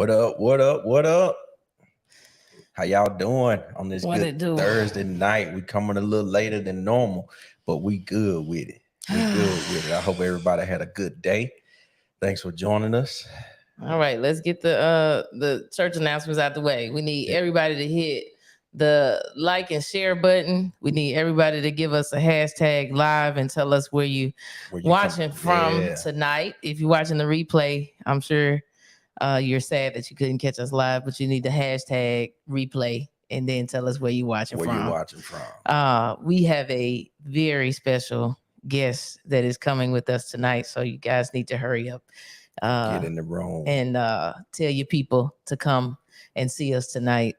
What up? What up? What up? How y'all doing on this What good it do? Thursday night? We coming a little later than normal, but we good with it. We good with it. I hope everybody had a good day. Thanks for joining us. All right, let's get the church announcements out the way. We need everybody to hit the like and share button. We need everybody to give us a hashtag live and tell us where you watching from tonight. If you're watching the replay, I'm sure you're sad that you couldn't catch us live, but you need the hashtag replay and then tell us where you're watching from. Where you watching from? We have a very special guest that is coming with us tonight, so you guys need to hurry up. Get in the room and tell your people to come and see us tonight.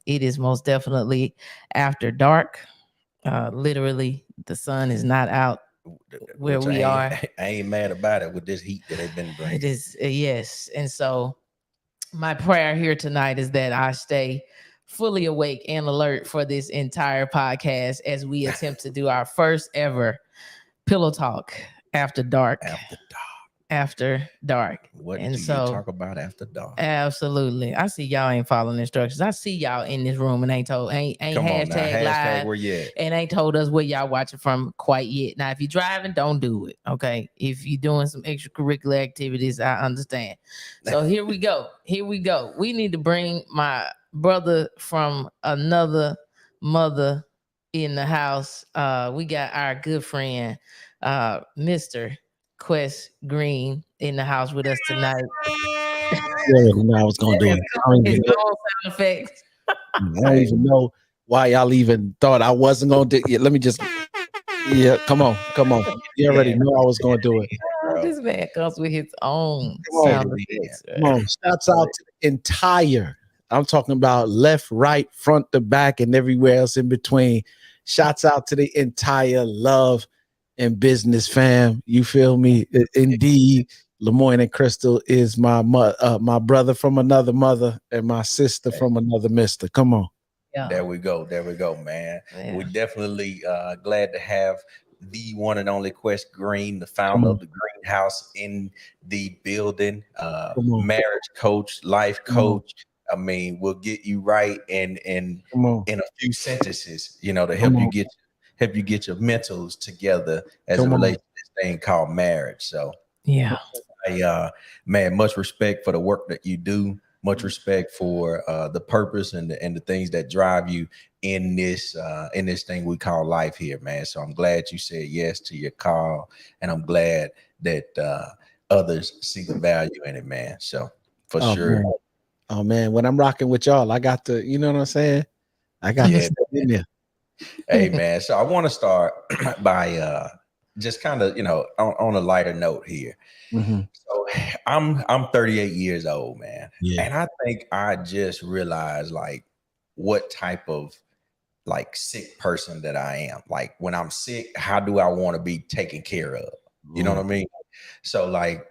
It is most definitely after dark. Literally, the sun is not out where we are. I ain't mad about it with this heat that they've been bringing. It is yes, and so my prayer here tonight is that I stay fully awake and alert for this entire podcast as we attempt to do our first ever pillow talk after dark. After dark. What do you talk about after dark? Absolutely. I see y'all ain't following instructions. I see y'all in this room and ain't hashtag live where you at? And ain't told us where y'all watching from quite yet. Now, if you're driving, don't do it. Okay. If you're doing some extracurricular activities, I understand. So here we go. Here we go. We need to bring my brother from another mother in the house. We got our good friend, Mr. Quest Green in the house with us tonight. Yeah, I was gonna do it. I don't even know why y'all even thought I wasn't gonna do it. Let me just come on. You already know I was gonna do it. This man comes with his own sound effects. Come on, shouts out to the entire. I'm talking about left, right, front to back, and everywhere else in between. Shouts out to the entire Love and Business fam. You feel me? Indeed, Lemoyne and Crystal is my brother from another mother and my sister from another mister. Come on. Yeah. There we go, man. Yeah. We're definitely glad to have the one and only Quest Green, the founder of the Greenhouse, in the building. Marriage coach, life coach. I mean, we'll get you right in a few sentences, to help you get your mentals together as it relates to this thing called marriage. So yeah, man, much respect for the work that you do. Much respect for the purpose and the things that drive you in this thing we call life here, man. So I'm glad you said yes to your call, and I'm glad that others see the value in it, man. So for sure. Man. Oh man, when I'm rocking with y'all, I got to, you know what I'm saying? I got to stay in there. Hey man, so I want to start by just kind of on a lighter note here. Mm-hmm. So I'm 38 years old, man, and I think I just realized like what type of like sick person that I am. Like when I'm sick, how do I want to be taken care of? You know what I mean? So like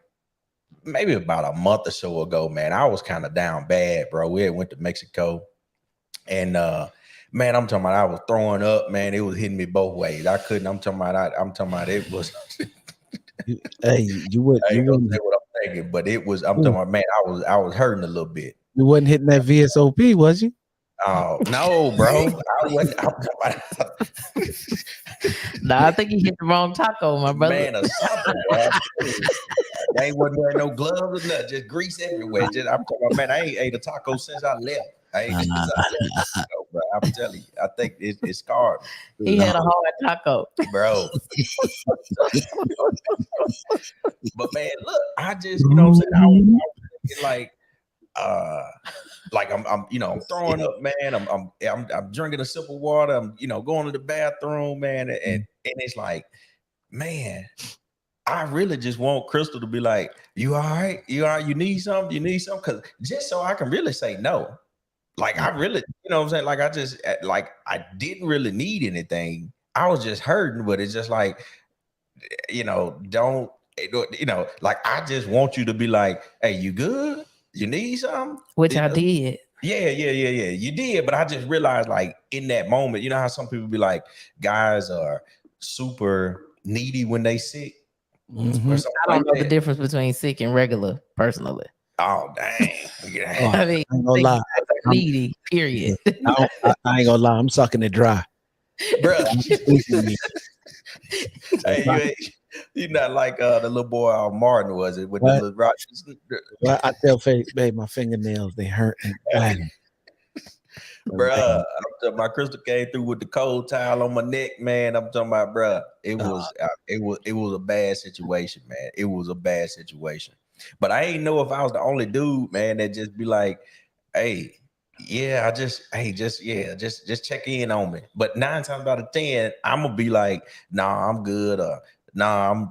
maybe about a month or so ago, man, I was kind of down bad, bro. We had went to Mexico, and man, I'm talking about I was throwing up, man. It was hitting me both ways. I couldn't. I'm talking about it was. Hey, you wouldn't say what I'm thinking, but it was. I'm talking about, man. I was hurting a little bit. You wasn't hitting that VSOP, was you? Oh no, bro. I wasn't. No, I think you hit the wrong taco, my brother. Man, or something. They ain't wasn't wearing no gloves or nothing. Just grease everywhere. I'm talking about, man. I ain't ate a taco since I left. Bro, I'm telling you, I think it's scarred. He had a hard taco, bro. But man, look, I just, you know what I'm saying? I was thinking like I'm throwing up, man. I'm drinking a sip of water. I'm going to the bathroom, man, and it's like, man, I really just want Crystal to be like, you all right? You all right? You need something? Because just so I can really say no. Like I really, you know what I'm saying? Like I didn't really need anything. I was just hurting, but it's just like, don't, like I just want you to be like, hey, you good? You need something? Which I did. Yeah. You did, but I just realized like in that moment, you know how some people be like, guys are super needy when they sick. Mm-hmm. I don't know the difference between sick and regular, personally. Oh dang. Oh, I mean, I ain't gonna lie. needy. Period. I ain't gonna lie. I'm sucking it dry. Bro. Me. Hey, you not like the little boy Martin, was it? With What? the little rock. Well, I tell Faith, babe, my fingernails they hurt and bang. Bruh, my Crystal came through with the cold towel on my neck, man. I'm talking about, bruh. It was a bad situation, man. It was a bad situation. But I ain't know if I was the only dude, man, that just be like, hey, yeah, just check in on me. But 9 times out of 10, I'm gonna be like, nah, I'm good. Nah,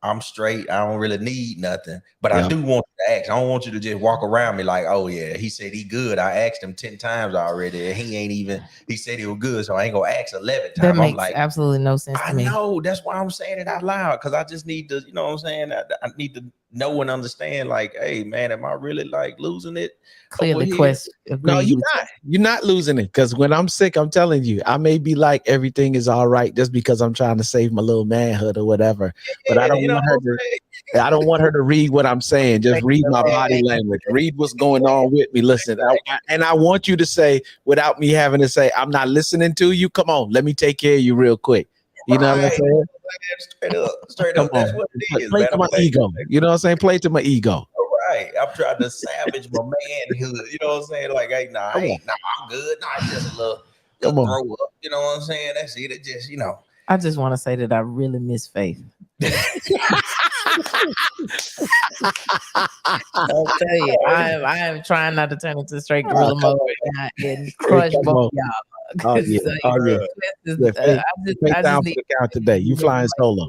I'm straight. I don't really need nothing. But I do want you to ask. I don't want you to just walk around me like, oh yeah, he said he good. I asked him 10 times already. And he said he was good. So I ain't gonna ask 11 times. That makes I'm like, absolutely no sense to me. I know. That's why I'm saying it out loud. Cause I just need to, you know what I'm saying? I need to know and understand, like, hey man, am I really like losing it? Clearly, no, you're not. You're not losing it. Because when I'm sick, I'm telling you, I may be like everything is all right just because I'm trying to save my little manhood or whatever. But I don't want her to. I don't want her to read what I'm saying. Just read my body language. Read what's going on with me. Listen, I want you to say without me having to say, I'm not listening to you. Come on, let me take care of you real quick. You know what I'm saying? Straight up. That's what it is. Play to my ego. You know what I'm saying? Play to my ego. Right. I'm trying to savage my manhood. You know what I'm saying? Like, hey, I'm good. Nah, it's just a little throw up. You know what I'm saying? That's it. It just, you know. I just want to say that I really miss Faith. I'll tell you, I am trying not to turn into straight gorilla mode and crush both y'all. Oh yeah, I just need to count today. You flying solo.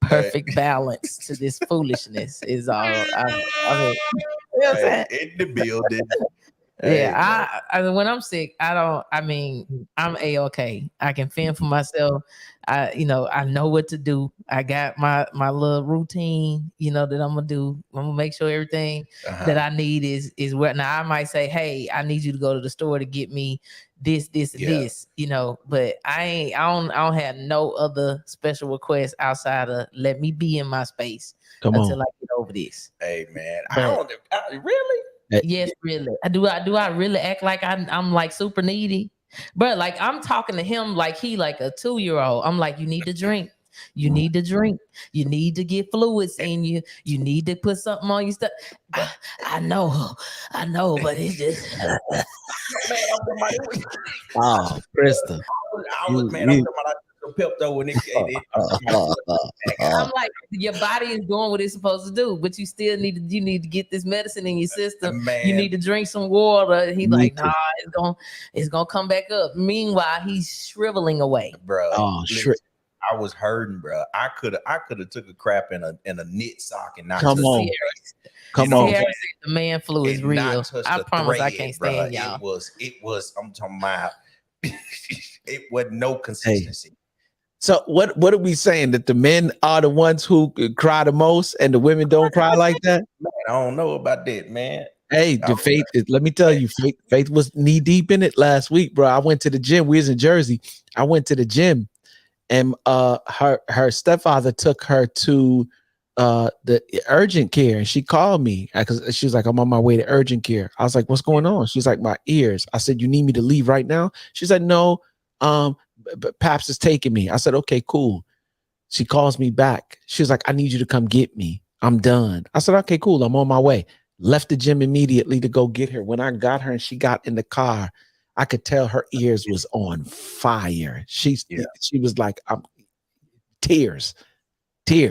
Perfect balance to this foolishness is all. I mean, you know what I'm saying? In the building. Yeah, I when I'm sick, I'm A-okay. I can fend for myself. I know what to do. I got my little routine, that I'm gonna do. I'm gonna make sure everything that I need is where. Now I might say, hey, I need you to go to the store to get me this, and this, but I don't have no other special requests outside of let me be in my space until I get over this. Hey man, really? Yes, really. Do I really act like I'm like super needy? But like I'm talking to him like he like a 2-year-old. I'm like, you need to drink. You need to drink. You need to get fluids in you. You need to put something on your stuff. I know, but it's just oh, Krista. I'm talking about Pepto and I'm like, your body is doing what it's supposed to do, but you still need to get this medicine in your system. Man. You need to drink some water. He like, nah, it's gonna come back up. Meanwhile, he's shriveling away, bro. I was hurting, bro. I could have took a crap in a knit sock and not come on. The man flu is real. I promise I can't stand y'all. It was. I'm talking about. It was no consistency. Hey. So what are we saying? That the men are the ones who cry the most and the women don't cry like that? Man, I don't know about that, man. Hey, let me tell you, Faith was knee deep in it last week, bro. I went to the gym. We was in Jersey. I went to the gym and her stepfather took her to the urgent care and she called me because she was like, I'm on my way to urgent care. I was like, what's going on? She's like, my ears. I said, you need me to leave right now? She said, no, but Paps is taking me. I said, okay, cool. She calls me back. She was like, I need you to come get me. I'm done. I said, okay, cool. I'm on my way. Left the gym immediately to go get her. When I got her and she got in the car, I could tell her ears was on fire. She was like, tears.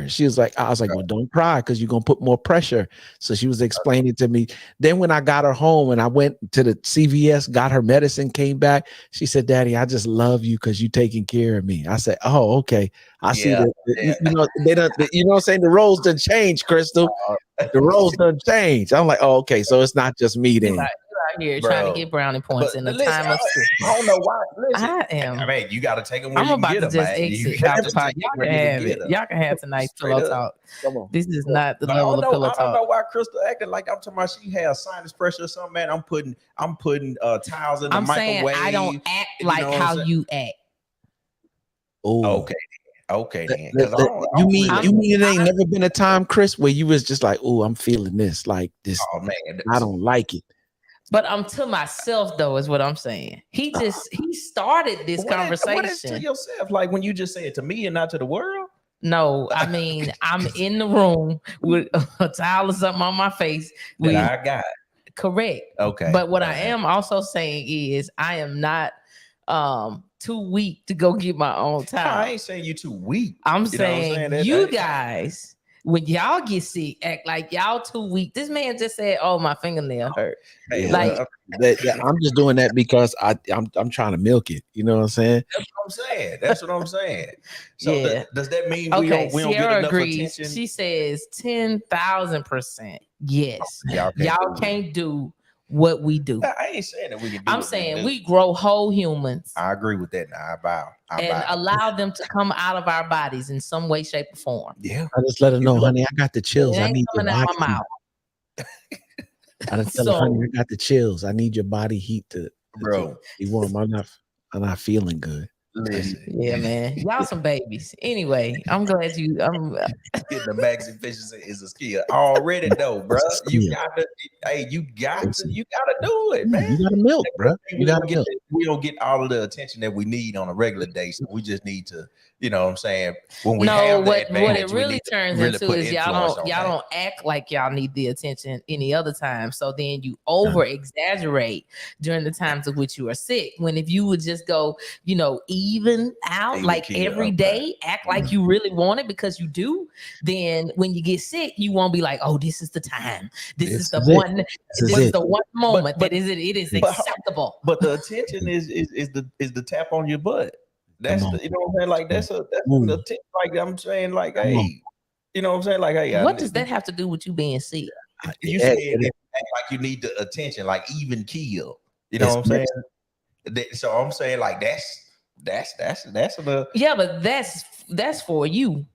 She was like, I was like, well, don't cry because you're going to put more pressure. So she was explaining to me. Then when I got her home and I went to the CVS, got her medicine, came back, she said, Daddy, I just love you because you're taking care of me. I said, oh, okay. I see that. They don't, you know what I'm saying? The roles done change, Crystal. The roles done change. I'm like, oh, okay. So it's not just me then. Here trying to get brownie points in the time of I don't know why. Listen, I am. I mean, you got to take them. I'm about to just exit. Y'all can have it. Y'all can have tonight's pillow talk. Come on. This is not the level of pillow talk. I don't know why Crystal acting like I'm talking about she has sinus pressure or something. Man, I'm putting towels in the microwave. Saying I don't act like how you act. Oh, okay. Okay, then. Because You mean it ain't never been a time, Chris, where you was just like, oh, I'm feeling this, like this. Oh man, I don't like it. But I'm to myself though, is what I'm saying. He started this conversation. What is to yourself? Like when you just say it to me and not to the world? No, I mean I'm in the room with a towel or something on my face. I got correct. Okay. But what I am also saying is I am not too weak to go get my own towel. No, I ain't saying you too weak. I'm saying you guys, when y'all get sick, act like y'all too weak. This man just said, "Oh, my fingernail hurt." Hey, like I'm just doing that because I'm trying to milk it. You know what I'm saying? That's what I'm saying. So yeah. Does that mean we don't get enough attention? She says 10,000% yes. Y'all can't do what we do. I ain't saying that we can do. I'm saying we grow whole humans. I agree with that. Now I bow. Allow them to come out of our bodies in some way, shape, or form. Yeah. I just let her know, honey, I got the chills. I need coming out my mouth. I just tell her, honey, I got the chills. I need your body heat to be warm. I'm not feeling good. Listen. Yeah, man. Y'all some babies. Anyway, I'm glad getting the max efficiency is a skill already though, bro. You gotta do it, man. You gotta milk, bro. You gotta milk. We don't get all of the attention that we need on a regular day. So we just need to, you know what I'm saying? When we have what it really turns into is y'all don't act like y'all need the attention any other time. So then you over exaggerate during the times of which you are sick. When if you would just go, even out like every day, act like you really want it because you do, then when you get sick, you won't be like, oh, this is the time. This is the one moment that it is acceptable. But the attention is the tap on your butt. That's the, you know what I'm saying? Like that's the tip. Like I'm saying, like, hey, you know what I'm saying? Like, hey, what does that have to do with you being sick? You said like you need the attention, like even keel. You know what I'm saying? So I'm saying like that's the but that's for you.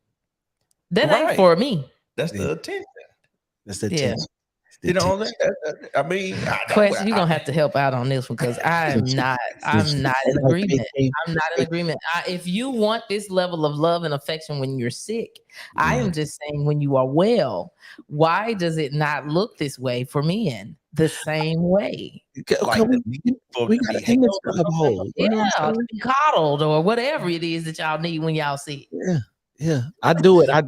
That ain't for me. That's the attention. That's the attention. You know what I'm saying? Quest, you're gonna have to help out on this one because I'm not in agreement. I'm not in agreement. If you want this level of love and affection when you're sick, I am just saying when you are well, why does it not look this way for men the same way? Like we got an image to uphold. To be coddled or whatever it is that y'all need when y'all sick. Yeah, I do it. I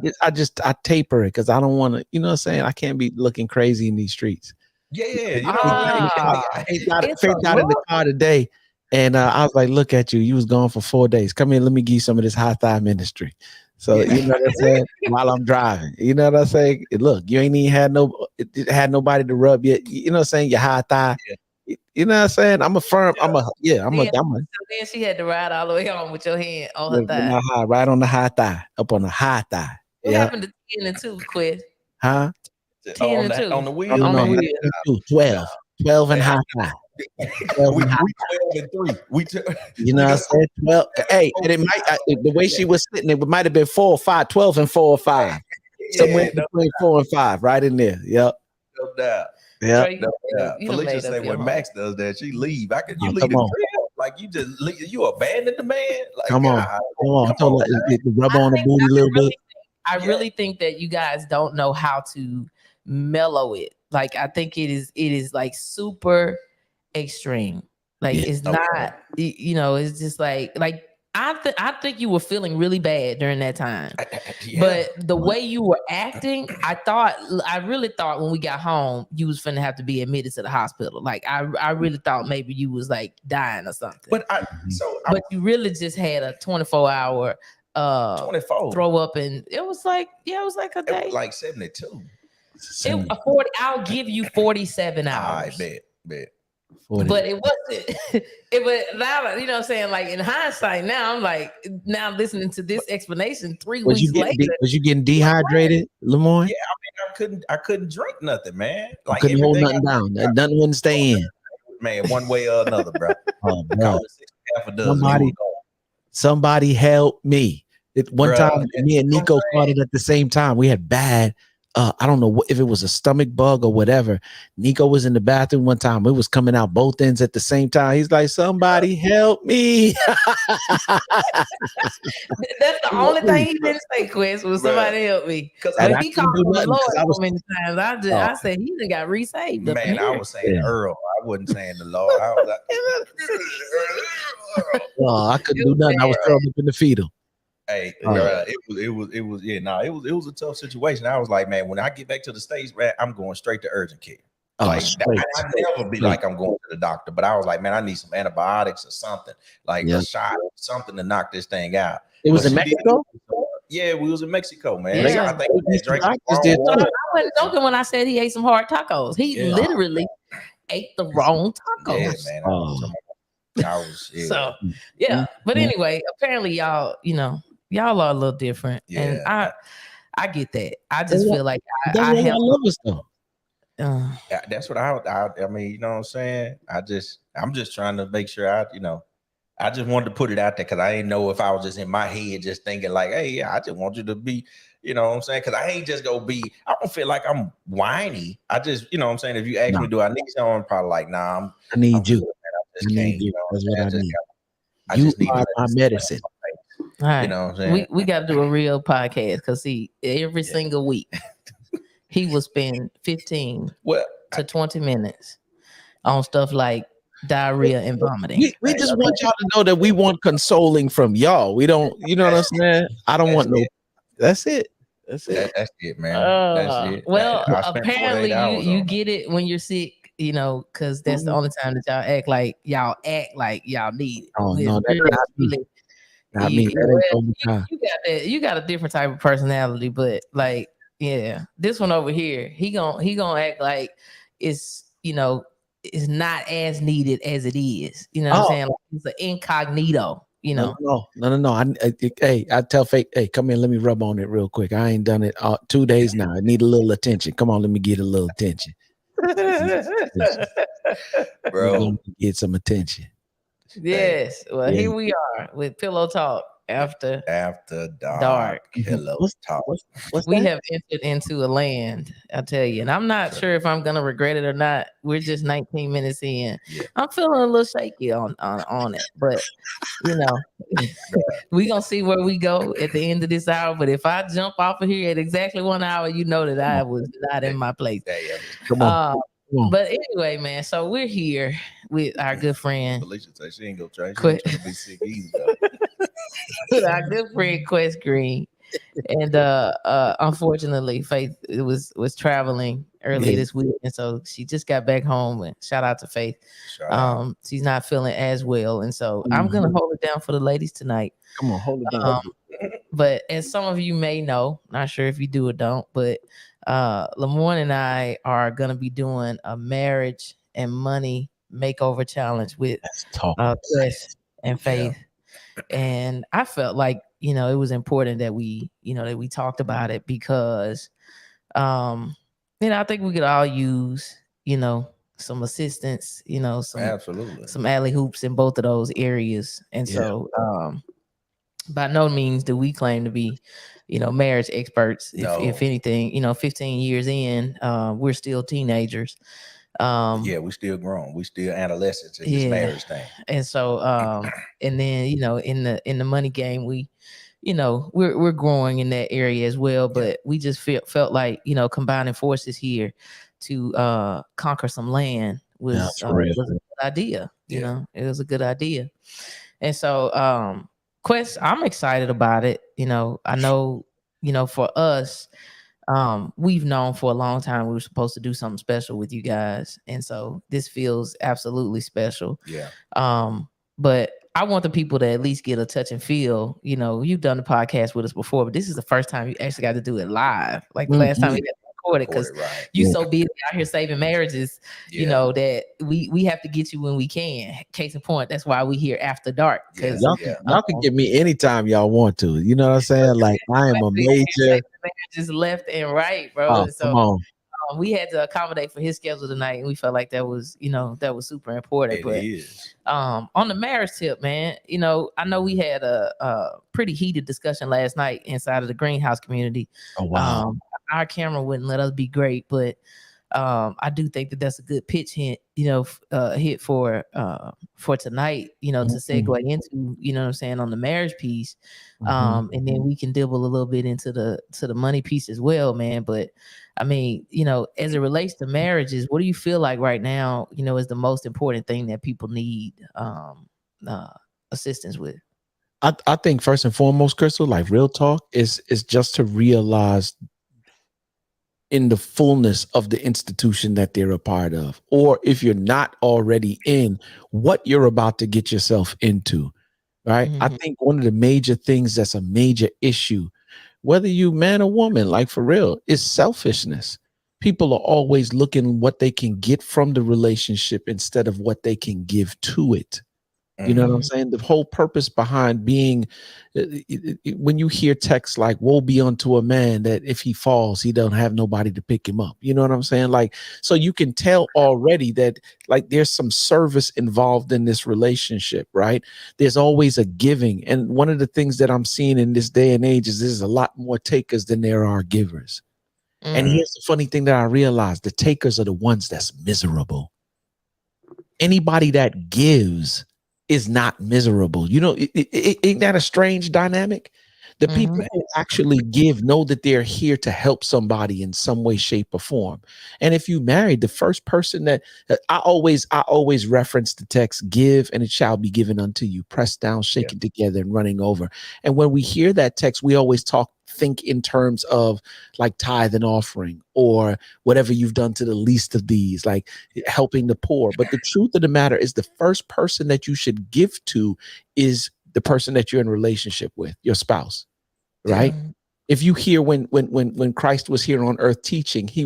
taper it because I don't want to, you know what I'm saying? I can't be looking crazy in these streets. Yeah. I got out in the car today and I was like, look at you. You was gone for 4 days. Come here, let me give you some of this high thigh ministry. So you know what I'm saying? While I'm driving. You know what I'm saying? Look, you ain't even had nobody to rub yet. You know what I'm saying? Your high thigh. Yeah. You know what I'm saying? I'm a firm. So then she had to ride all the way home with your hand on her thigh. Right on the high thigh, up on the high thigh. What happened to 10 and 2, Quid? Huh? 10 and 2 on the wheel. On the wheel. 12 and high thigh. 12 and 3. You know what I'm saying? 12. Hey, and it might the way she was sitting, it might have been 4 or 5. 12 and 4 or 5. Somewhere between 4 and 5, right in there. Yep. No doubt. Yeah. Felicia said when Max does that, she leave. You leave the crib, like you just leave, you abandon the man. Like, come on. Rub on the booty a little bit. I really think that you guys don't know how to mellow it. Like I think it is like super extreme. Like it's not, it's just like I think you were feeling really bad during that time, but the way you were acting, I really thought when we got home, you was finna have to be admitted to the hospital. Like I really thought maybe you was like dying or something. But you really just had a 24-hour 24 throw up, and it was like a day, like 72. 40. I'll give you 47 hours. I bet. 40. But it wasn't. It was now, you know what I'm saying? Like in hindsight, now I'm like, now listening to this explanation 3 weeks later. Was you getting dehydrated, Lemoyne? Yeah, I mean, I couldn't drink nothing, man. Like couldn't hold nothing down. Nothing wouldn't stay in. Man, one way or another, bro. Oh, bro. Somebody help me. One time, me and Nico caught it at the same time. We had bad I don't know if it was a stomach bug or whatever. Nico was in the bathroom one time. It was coming out both ends at the same time. He's like, somebody help me. That's the only thing he didn't say, Quest, was somebody help me. Because he called on the Lord so many times. I said he done got resaved. Man, I was saying Earl. I wasn't saying the Lord. I was like, I couldn't do nothing. I was thrown up in the fetal. Hey, it was a tough situation. I was like, man, when I get back to the States, man, I'm going straight to urgent care. Like I never be like I'm going to the doctor, but I was like, man, I need some antibiotics or something, like a shot, something to knock this thing out. It was in Mexico. Yeah, we was in Mexico, man. Yeah. I think we drank. I wasn't joking when I said he ate some hard tacos. He literally ate the wrong tacos. Yeah, man. I was so yeah. But anyway, apparently y'all are a little different, and I get that. I just feel like I love us though. That's what I mean, you know what I'm saying? I'm just trying to make sure I just wanted to put it out there because I didn't know if I was just in my head just thinking like, hey, yeah, I just want you to be, you know what I'm saying? Because I ain't just gonna be, I don't feel like I'm whiny. I just, you know what I'm saying? If you ask me, do I need someone? I'm probably like, nah, I need you. I just can't, you know that's what I need. I just need my medicine. All right. You know what I'm saying? We got to do a real podcast because see, every single week he will spend 15 to 20 minutes on stuff like diarrhea and vomiting. We just want y'all to know that we want consoling from y'all. We don't, you know what I'm saying? I don't want no. That's it. That's it, man. That's it. Well, apparently you get it when you're sick. You know, because that's the only time that y'all act like y'all need it. Oh no, that's not me. Not me. You got a different type of personality, but like, yeah, this one over here, he gonna act like it's it's not as needed as it is. You know what I'm saying? Like it's an incognito. You know? No. I tell Faith, hey, come in, let me rub on it real quick. I ain't done it 2 days now. I need a little attention. Come on, let me get a little attention. Bro, get some attention. Yes. Well, here we are with Pillow Talk after dark. Pillow Talk. We have entered into a land, I'll tell you, and I'm not sure if I'm gonna regret it or not. We're just 19 minutes in. Yeah. I'm feeling a little shaky on it, but we gonna see where we go at the end of this hour. But if I jump off of here at exactly 1 hour, you know that I was not in my place. Come on. But anyway, man, so we're here with our good friend. Alicia said she ain't gonna try. She ain't trying to be sick either. With our good friend Quest Green. And unfortunately, Faith was traveling earlier this week, and so she just got back home. And shout out to Faith. She's not feeling as well, and so I'm gonna hold it down for the ladies tonight. Come on, hold it down. But as some of you may know, not sure if you do or don't, but Lamorne and I are gonna be doing a marriage and money makeover challenge with Quest and Faith. And I felt like, it was important that we talked about it because, I think we could all use, some assistance, some alley hoops in both of those areas. And so, by no means do we claim to be, marriage experts. If anything, 15 years in, we're still teenagers. We're still grown. We still adolescents in this marriage thing. And so, and then in the money game, we're growing in that area as well. But we just felt like combining forces here to conquer some land was a good idea. It was a good idea. And so, Quest, I'm excited about it. I know for us. We've known for a long time we were supposed to do something special with you guys, and so this feels absolutely special. But I want the people to at least get a touch and feel. You've done the podcast with us before, but this is the first time you actually got to do it live. Like the last time we got to record it, because you so busy out here saving marriages, that we have to get you when we can. Case in point, that's why we here after dark. Because y'all can get me anytime y'all want to. You know what I'm saying? Like I am a major. Just left and right, bro. Oh, so come on. We had to accommodate for his schedule tonight, and we felt like that was super important. It is. On the marriage tip, man, I know we had a pretty heated discussion last night inside of the greenhouse community. Oh wow. our camera wouldn't let us be great, but I do think that that's a good pitch hint, hit for tonight, to segue into, what I'm saying, on the marriage piece. And then we can dibble a little bit into the money piece as well, man. But I mean, as it relates to marriages, what do you feel like right now, is the most important thing that people need assistance with? I think first and foremost, Crystal, like real talk, is just to realize in the fullness of the institution that they're a part of, or if you're not already in, what you're about to get yourself into, right? I think one of the major things that's a major issue, whether you man or woman, like for real, is selfishness. People are always looking what they can get from the relationship instead of what they can give to it. You know what I'm saying? The whole purpose behind being, when you hear texts like, woe be unto a man that if he falls, he don't have nobody to pick him up. You know what I'm saying? Like, so you can tell already that like there's some service involved in this relationship, right? There's always a giving. And one of the things that I'm seeing in this day and age is there's a lot more takers than there are givers. And here's the funny thing that I realized: the takers are the ones that's miserable. Anybody that gives is not miserable. Ain't that a strange dynamic? The people who actually give know that they're here to help somebody in some way, shape, or form. And if you married, the first person that I always reference the text, give and it shall be given unto you, pressed down, shaken together, and running over. And when we hear that text, we always think in terms of like tithe and offering, or whatever you've done to the least of these, like helping the poor. But the truth of the matter is the first person that you should give to is the person that you're in relationship with, your spouse, right? If you hear when Christ was here on earth teaching, he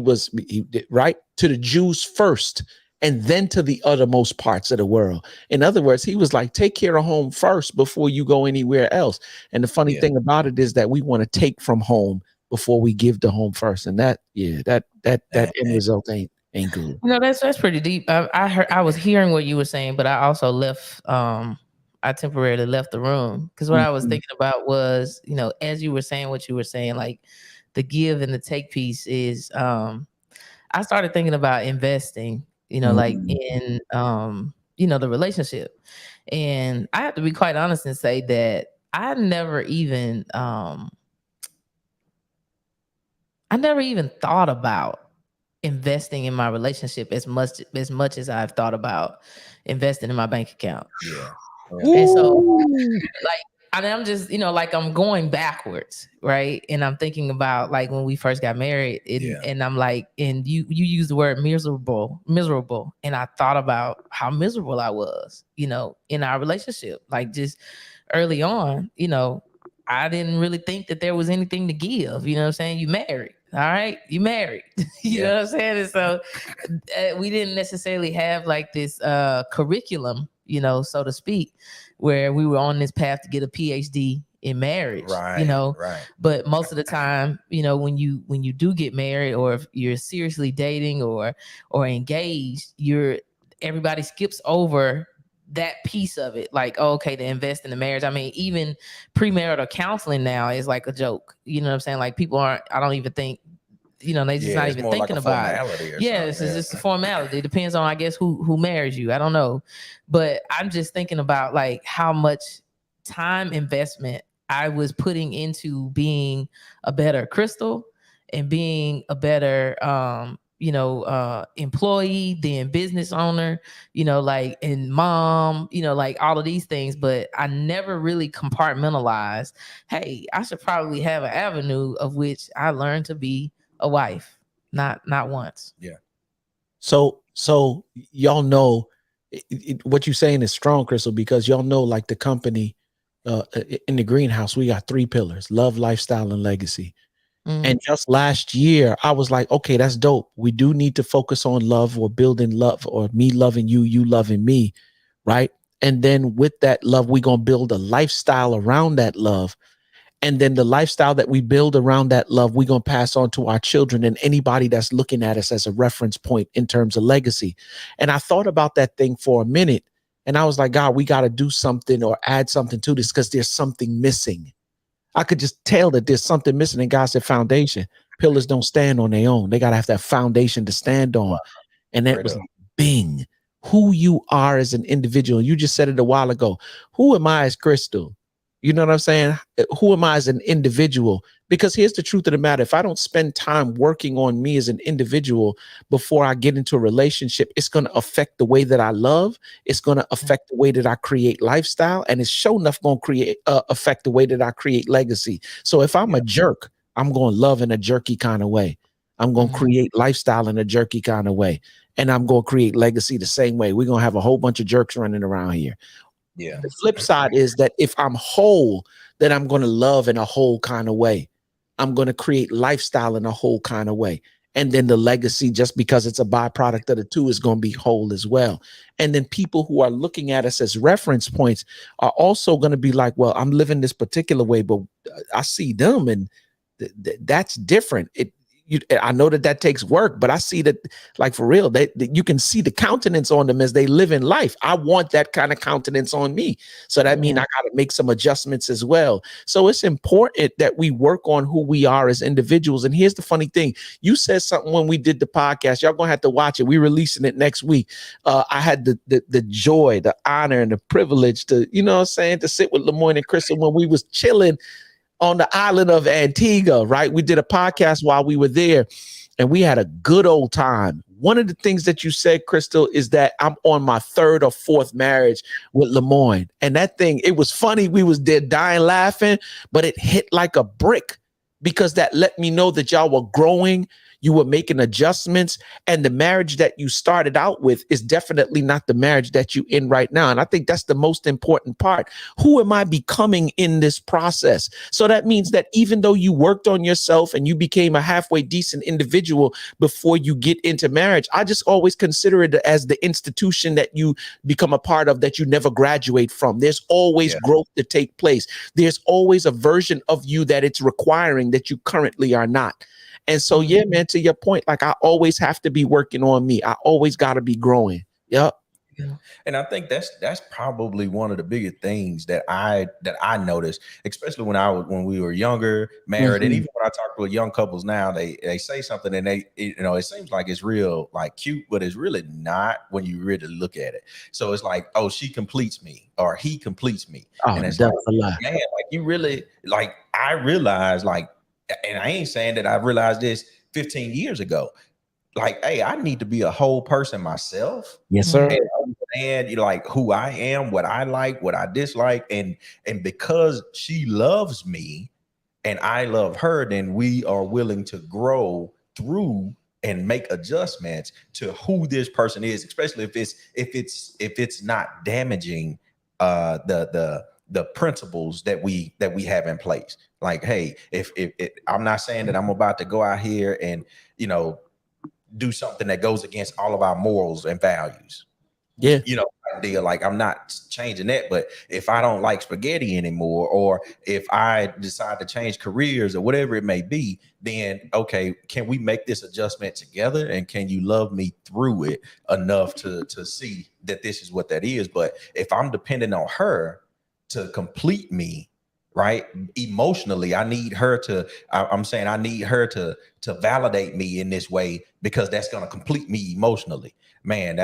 right to the Jews first and then to the uttermost parts of the world. In other words, he was like, take care of home first before you go anywhere else. And the funny thing about it is that we want to take from home before we give to home first. And that end result ain't good. That's pretty deep. I was hearing what you were saying, but I also left, I temporarily left the room because what I was thinking about was, as you were saying what you were saying, like the give and the take piece is, I started thinking about investing, like in, the relationship. And I have to be quite honest and say that I never even thought about investing in my relationship as much as I've thought about investing in my bank account. Yeah. And so I'm just, I'm going backwards, right? And I'm thinking about like when we first got married, and I'm like, and you use the word miserable, and I thought about how miserable I was, in our relationship. Like just early on, I didn't really think that there was anything to give. You know what I'm saying? You married. All right, you married. You know what I'm saying? And so we didn't necessarily have like this curriculum, so to speak, where we were on this path to get a PhD in marriage, right. But most of the time, when you do get married, or if you're seriously dating or engaged, everybody skips over that piece of it. Like, okay, to invest in the marriage. I mean, even premarital counseling now is like a joke. You know what I'm saying? Like people I don't even think, they just not even thinking like about it. It's just a formality. It depends on, I guess, who marries you. I don't know. But I'm just thinking about like how much time investment I was putting into being a better Crystal and being a better employee, then business owner, and mom, like all of these things. But I never really compartmentalized, hey, I should probably have an avenue of which I learned to be a wife. Not once. Yeah. So y'all know what you're saying is strong, Crystal, because y'all know like the company in the greenhouse, we got 3 pillars: love, lifestyle, and legacy. And just last year, I was like, okay, that's dope. We do need to focus on love, or building love, or me loving you, you loving me, right? And then with that love, we're going to build a lifestyle around that love. And then the lifestyle that we build around that love, we're going to pass on to our children and anybody that's looking at us as a reference point in terms of legacy. And I thought about that thing for a minute, and I was like, God, we got to do something or add something to this because there's something missing. I could just tell that there's something missing. And God said, foundation. Pillars don't stand on their own. They got to have that foundation to stand on. And that was like, bing, who you are as an individual. You just said it a while ago. Who am I as Crystal? You know what I'm saying? Who am I as an individual? Because here's the truth of the matter. If I don't spend time working on me as an individual before I get into a relationship, it's going to affect the way that I love. It's going to affect the way that I create lifestyle. And it's sure enough going to affect the way that I create legacy. So if I'm a jerk, I'm going to love in a jerky kind of way. I'm going to create lifestyle in a jerky kind of way. And I'm going to create legacy the same way. We're going to have a whole bunch of jerks running around here. Yeah. The flip side is that if I'm whole, then I'm going to love in a whole kind of way. I'm going to create lifestyle in a whole kind of way. And then the legacy, just because it's a byproduct of the two, is going to be whole as well. And then people who are looking at us as reference points are also going to be like, well, I'm living this particular way, but I see them and that's different. I know that takes work, but I see that, like, for real, you can see the countenance on them as they live in life. I want that kind of countenance on me. So that means I got to make some adjustments as well. So it's important that we work on who we are as individuals. And here's the funny thing. You said something when we did the podcast. Y'all going to have to watch it. We're releasing it next week. I had the joy, the honor, and the privilege to, you know what I'm saying, to sit with Lemoyne and Crystal when we was chilling on the island of Antigua, right? We did a podcast while we were there and we had a good old time. One of the things that you said, Crystal, is that I'm on my third or fourth marriage with Lemoyne. And that thing, it was funny. We was there dying laughing, but it hit like a brick because that let me know that y'all were growing. You were making adjustments, and the marriage that you started out with is definitely not the marriage that you're in right now. And I think that's the most important part. Who am I becoming in this process? So that means that even though you worked on yourself and you became a halfway decent individual before you get into marriage, I just always consider it as the institution that you become a part of that you never graduate from. There's always growth to take place. There's always a version of you that it's requiring that you currently are not. And so, yeah, man, to your point, like I always have to be working on me. I always got to be growing. Yep. Yeah. And I think that's probably one of the biggest things that I noticed, especially when we were younger, married, and even when I talk to young couples now, they say something and it seems like it's real, like cute, but it's really not when you really look at it. So it's like, oh, she completes me or he completes me. Oh, and it's like, man, like you really, like, I realized, like, and I ain't saying that I realized this 15 years ago. Like, hey, I need to be a whole person myself. Yes, sir. And understand, like, who I am, what I like, what I dislike. And because she loves me and I love her, then we are willing to grow through and make adjustments to who this person is, especially if it's not damaging the principles that we have in place. Like, hey, if I'm not saying that I'm about to go out here and, do something that goes against all of our morals and values. Yeah. Deal. Like, I'm not changing that, but if I don't like spaghetti anymore, or if I decide to change careers or whatever it may be, then okay, can we make this adjustment together? And can you love me through it enough to see that this is what that is? But if I'm dependent on her to complete me, right, emotionally, I need her to, I'm saying I need her to validate me in this way, because that's going to complete me emotionally. Man,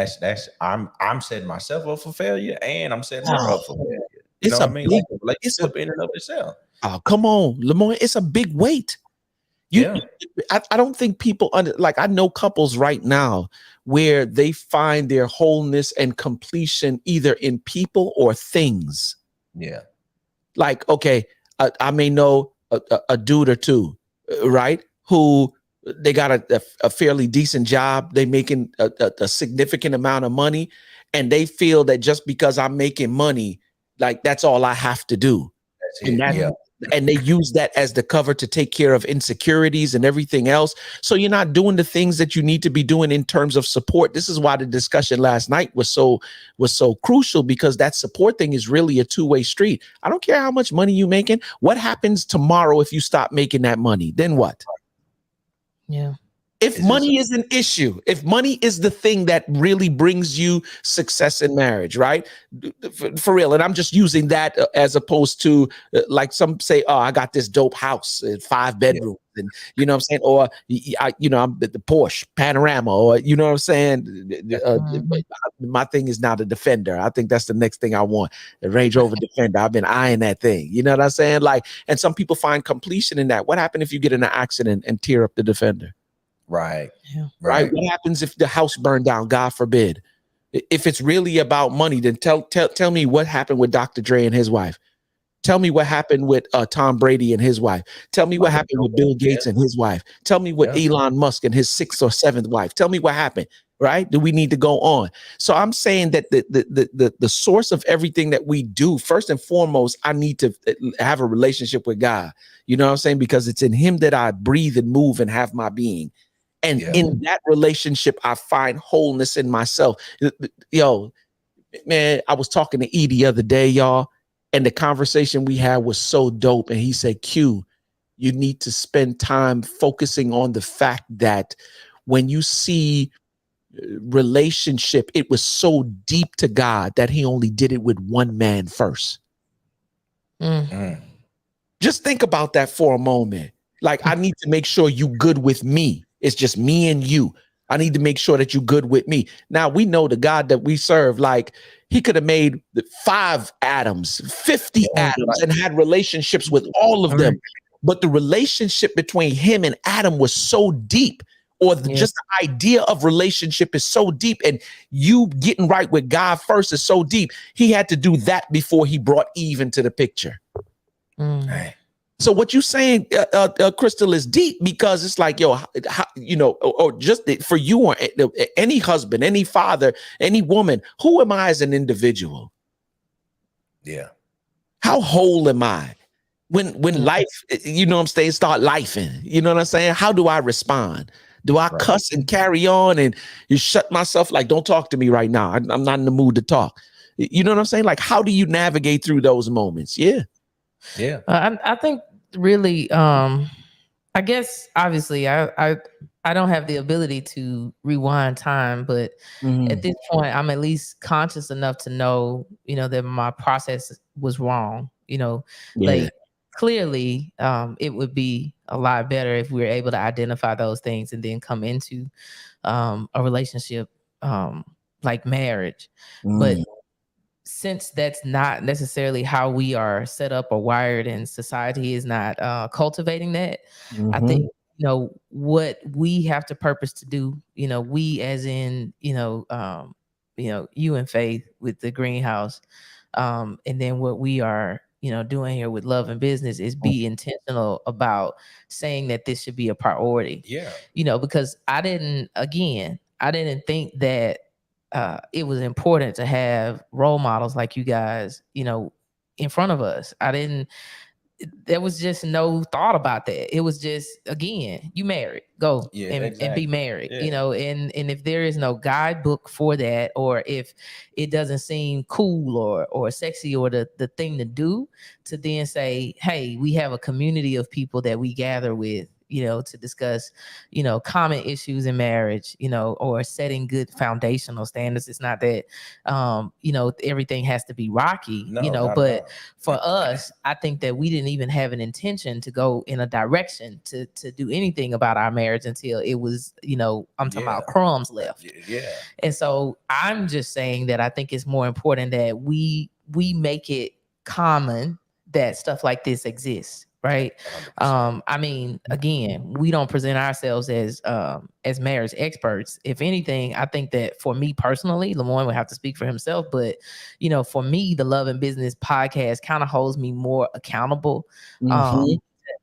I'm setting myself up for failure, and I'm setting her up for failure. It's a big, like, it's in and of itself. Oh, come on, Lemoyne, it's a big weight. I don't think people I know couples right now where they find their wholeness and completion either in people or things. Yeah. Like, okay, I may know a dude or two, right, who they got a fairly decent job. They making a significant amount of money, and they feel that just because I'm making money, like, that's all I have to do. And they use that as the cover to take care of insecurities and everything else. So you're not doing the things that you need to be doing in terms of support. This is why the discussion last night was so crucial, because that support thing is really a two-way street. I don't care how much money you're making. What happens tomorrow if you stop making that money? Then what? Yeah. If money is an issue, if money is the thing that really brings you success in marriage, right? For real. And I'm just using that as opposed to like some say, oh, I got this dope house, 5 bedrooms. And you know what I'm saying? Or I'm the Porsche Panorama, or you know what I'm saying? My thing is now the Defender. I think that's the next thing I want. The Range Rover Defender. I've been eyeing that thing. You know what I'm saying? Like, and some people find completion in that. What happened if you get in an accident and tear up the Defender? Right. Yeah. Right. What happens if the house burned down? God forbid. If it's really about money, then tell me what happened with Dr. Dre and his wife. Tell me what happened with Tom Brady and his wife. Tell me what happened with Bill Gates and his wife. Tell me what Elon Musk and his 6th or 7th wife. Tell me what happened. Right? Do we need to go on? So I'm saying that the source of everything that we do, first and foremost, I need to have a relationship with God. You know what I'm saying? Because it's in Him that I breathe and move and have my being. And in that relationship, I find wholeness in myself. Yo, man, I was talking to E the other day, y'all, and the conversation we had was so dope. And he said, Q, you need to spend time focusing on the fact that when you see relationship, it was so deep to God that He only did it with one man first. Just think about that for a moment. Like, I need to make sure you good with me. It's just me and you. I need to make sure that you good with me. Now, we know the God that we serve, like He could have made 5 Adams, 50 Adams, and had relationships with all of them. But the relationship between Him and Adam was so deep, or just the idea of relationship is so deep, and you getting right with God first is so deep. He had to do that before He brought Eve into the picture. So what you saying, Crystal, is deep, because it's like, yo, or just for you or any husband, any father, any woman, who am I as an individual? Yeah. How whole am I? When life, you know what I'm saying, start lifing, you know what I'm saying? How do I respond? Do I cuss and carry on and you shut myself, like, don't talk to me right now. I'm not in the mood to talk. You know what I'm saying? Like, how do you navigate through those moments? Yeah. I think really, I guess obviously I don't have the ability to rewind time, but at this point I'm at least conscious enough to know, that my process was wrong. Like clearly it would be a lot better if we were able to identify those things and then come into a relationship like marriage. But since that's not necessarily how we are set up or wired, and society is not cultivating that, I think, what we have to purpose to do, we as in, you and Faith with the greenhouse, and then what we are, doing here with Love and Business is be intentional about saying that this should be a priority. Because I didn't think that it was important to have role models like you guys, in front of us. There was just no thought about that. It was just, again, you married, go and be married, and if there is no guidebook for that, or if it doesn't seem cool or sexy or the thing to do, to then say, hey, we have a community of people that we gather with, to discuss, common issues in marriage, or setting good foundational standards. It's not that, everything has to be rocky, but for us, I think that we didn't even have an intention to go in a direction to do anything about our marriage until it was, I'm talking about crumbs left. And so I'm just saying that I think it's more important that we make it common that stuff like this exists. Right. I mean, again, we don't present ourselves as marriage experts. If anything, I think that for me personally, Lamorne would have to speak for himself. But, for me, the Love and Business podcast kind of holds me more accountable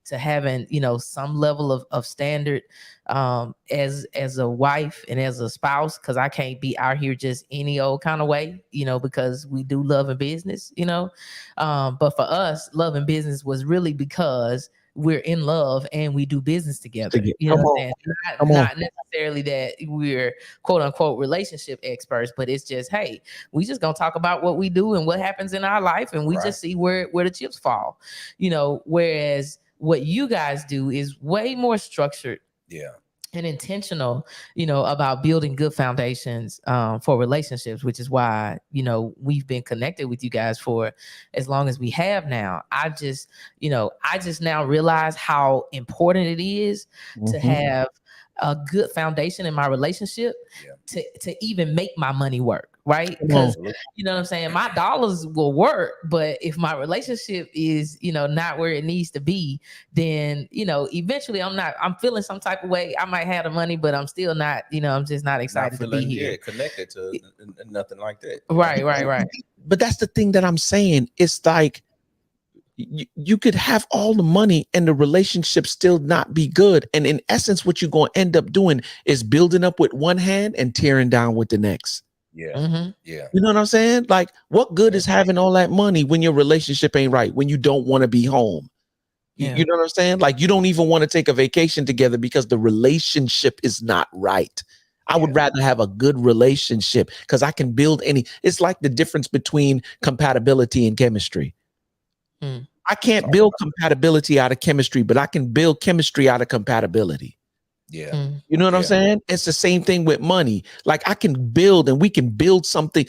to having, some level of standard as a wife and as a spouse, because I can't be out here just any old kind of way, because we do Love and Business, but for us, Love and Business was really because we're in love and we do business together. You know what I'm saying? Not necessarily that we're quote unquote relationship experts, but it's just, hey, we just gonna talk about what we do and what happens in our life, and we just see where the chips fall. Whereas what you guys do is way more structured. and intentional, about building good foundations for relationships, which is why, we've been connected with you guys for as long as we have now. I just now realize how important it is to have a good foundation in my relationship to even make my money work. Right. Because you know what I'm saying? My dollars will work, but if my relationship is, not where it needs to be, then, eventually I'm feeling some type of way. I might have the money, but I'm still not, I'm just not excited to be here. Connected to nothing like that. Right. But that's the thing that I'm saying. It's like you could have all the money and the relationship still not be good. And in essence, what you're going to end up doing is building up with one hand and tearing down with the next. Yeah. Mm-hmm. Yeah. You know what I'm saying? Like, what good is having all that money when your relationship ain't right, when you don't want to be home? Yeah. You know what I'm saying? Like, you don't even want to take a vacation together because the relationship is not right. I would rather have a good relationship because I can build it's like the difference between compatibility and chemistry. I can't build compatibility out of chemistry, but I can build chemistry out of compatibility. Yeah. You know what I'm saying? It's the same thing with money. Like, I can build and we can build something.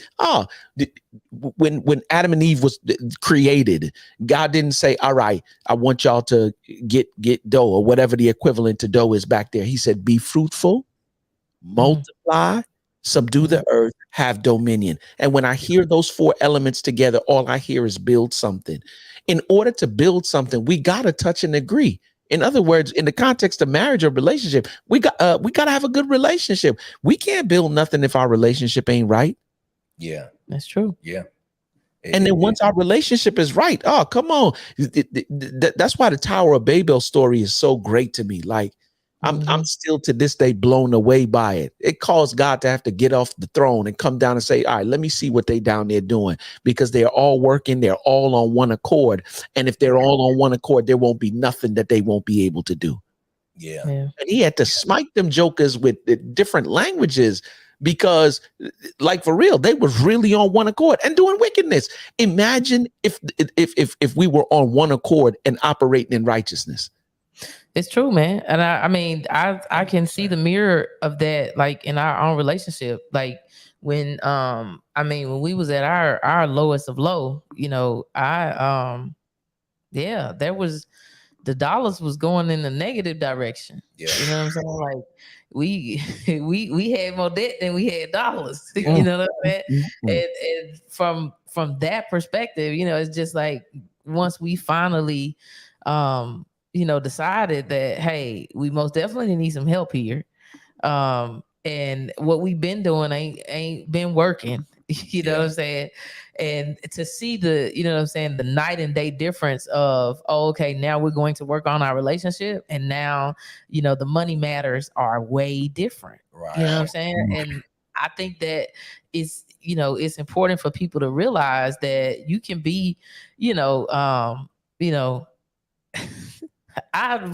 When Adam and Eve was created, God didn't say, all right, I want y'all to get dough or whatever the equivalent to dough is back there. He said, be fruitful, multiply, subdue the earth, have dominion. And when I hear those 4 elements together, all I hear is build something. In order to build something, we got to touch and agree. In other words, in the context of marriage or relationship, we got to have a good relationship. We can't build nothing if our relationship ain't right. Yeah, that's true. Yeah. And then once our relationship is right, oh, come on. That's why the Tower of Babel story is so great to me. Like, I'm still to this day blown away by it. It caused God to have to get off the throne and come down and say, all right, let me see what they down there doing, because they're all working. They're all on one accord. And if they're all on one accord, there won't be nothing that they won't be able to do. Yeah. And he had to smite them jokers with different languages because, like, for real, they was really on one accord and doing wickedness. Imagine if we were on one accord and operating in righteousness. It's true, man. And I mean, I can see the mirror of that, like, in our own relationship. Like, when when we was at our lowest of low, there was, the dollars was going in the negative direction. Yeah. You know what I'm saying? Like, we had more debt than we had dollars. You know what I'm saying? And from that perspective, it's just like, once we finally decided that, hey, we most definitely need some help here. And what we've been doing ain't been working. You know what I'm saying? And to see the, the night and day difference of, okay, now we're going to work on our relationship. And now, the money matters are way different. Right. You know what I'm saying? And I think that it's important for people to realize that you can be, I'd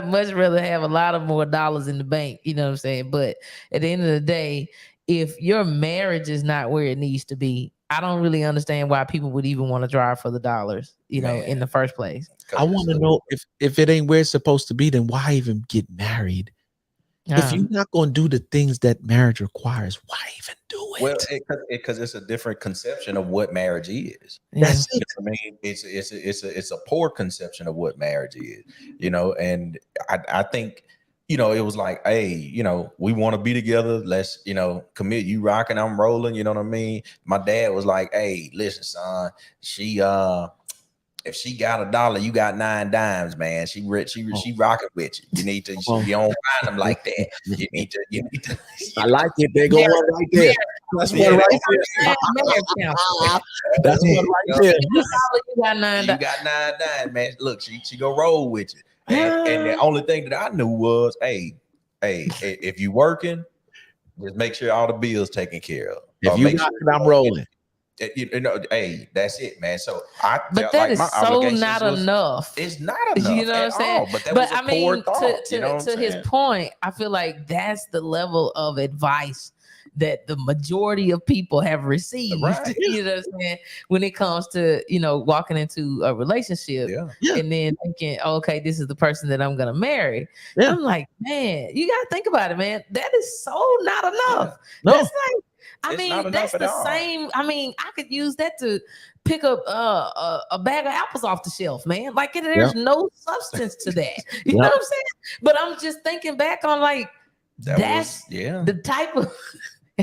much rather have a lot of more dollars in the bank, you know what I'm saying? But at the end of the day, if your marriage is not where it needs to be, I don't really understand why people would even want to drive for the dollars, in the first place. I want to know, if it ain't where it's supposed to be, then why even get married? If you're not going to do the things that marriage requires, why even do it? Well, because it's a different conception of what marriage is. That's it. I mean, it's a poor conception of what marriage is, and I think, it was like, hey, we want to be together. Let's, commit. You rocking, I'm rolling. You know what I mean? My dad was like, hey, listen, son, if she got $1, you got 9 dimes, man. She rich, she rocking with you. You need to, you don't find them like that. You need to. I like it. They go on right there. That's one right there. That's one right there. You got 9 dimes. You got 9 dimes, man. Look, she go roll with you. And the only thing that I knew was, hey, if you working, just make sure all the bills taken care of. If you rocking, I'm rolling. You know, hey, that's it, man. So I But felt that like is my so obligations not was, enough. it's not enough You know what I'm at saying? all. But that But was a I poor mean, thought. You know what I'm to his saying? point, I feel like that's the level of advice that the majority of people have received. Right. You know what I'm saying? When it comes to, you know, walking into a relationship Yeah. Yeah. and then thinking, okay, this is the person that I'm gonna marry. Yeah. I'm like, man, you gotta think about it, man. That is so not enough. Yeah. No. That's like, I It's mean, not that's enough at the all. same. I mean, I could use that to pick up a bag of apples off the shelf, man. Like there's no substance to that. You know what I'm saying? But I'm just thinking back on like that's the type of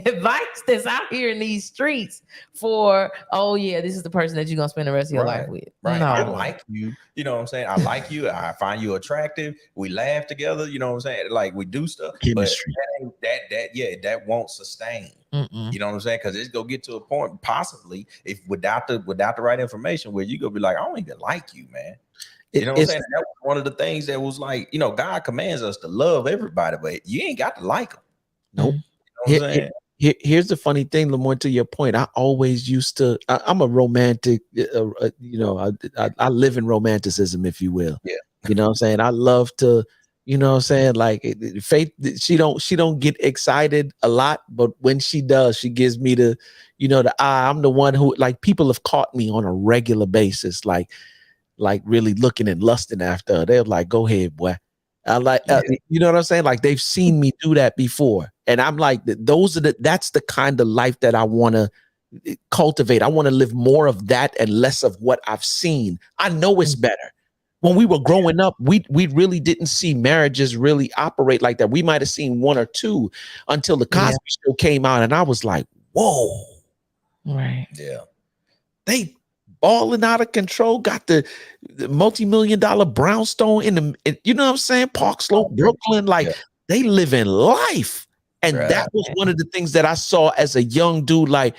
advice that's out here in these streets for, oh yeah, this is the person that you're gonna spend the rest of your life with. Right. No. I like you. You know what I'm saying? I like you. I find you attractive. We laugh together. You know what I'm saying? Like we do stuff. Chemistry. But that won't sustain. Mm-mm. You know what I'm saying? Because it's gonna get to a point, possibly, if without the right information, where you gonna be like, I don't even like you, man. You know what I'm saying? That was one of the things that was like, you know, God commands us to love everybody, but you ain't got to like them. Nope. You know what I'm saying? Here's the funny thing, Lamont, to your point. I always used to, I'm a romantic, you know, I live in romanticism, if you will. Yeah. You know what I'm saying? I love to, you know what I'm saying? Like Faith, she don't get excited a lot, but when she does, she gives me the, you know, the eye. I'm the one who, like, people have caught me on a regular basis, like really looking and lusting after her. They're like, go ahead, boy. I like, you know what I'm saying? Like they've seen me do that before. And I'm like, that's the kind of life that I want to cultivate. I want to live more of that and less of what I've seen. I know it's better. When we were growing up, we really didn't see marriages really operate like that. We might have seen one or two until the Cosby Show came out. And I was like, whoa. Right. Yeah. They balling out of control, got the multi-million-dollar brownstone in you know what I'm saying? Park Slope, Brooklyn, like they live in life. And that was one of the things that I saw as a young dude, like,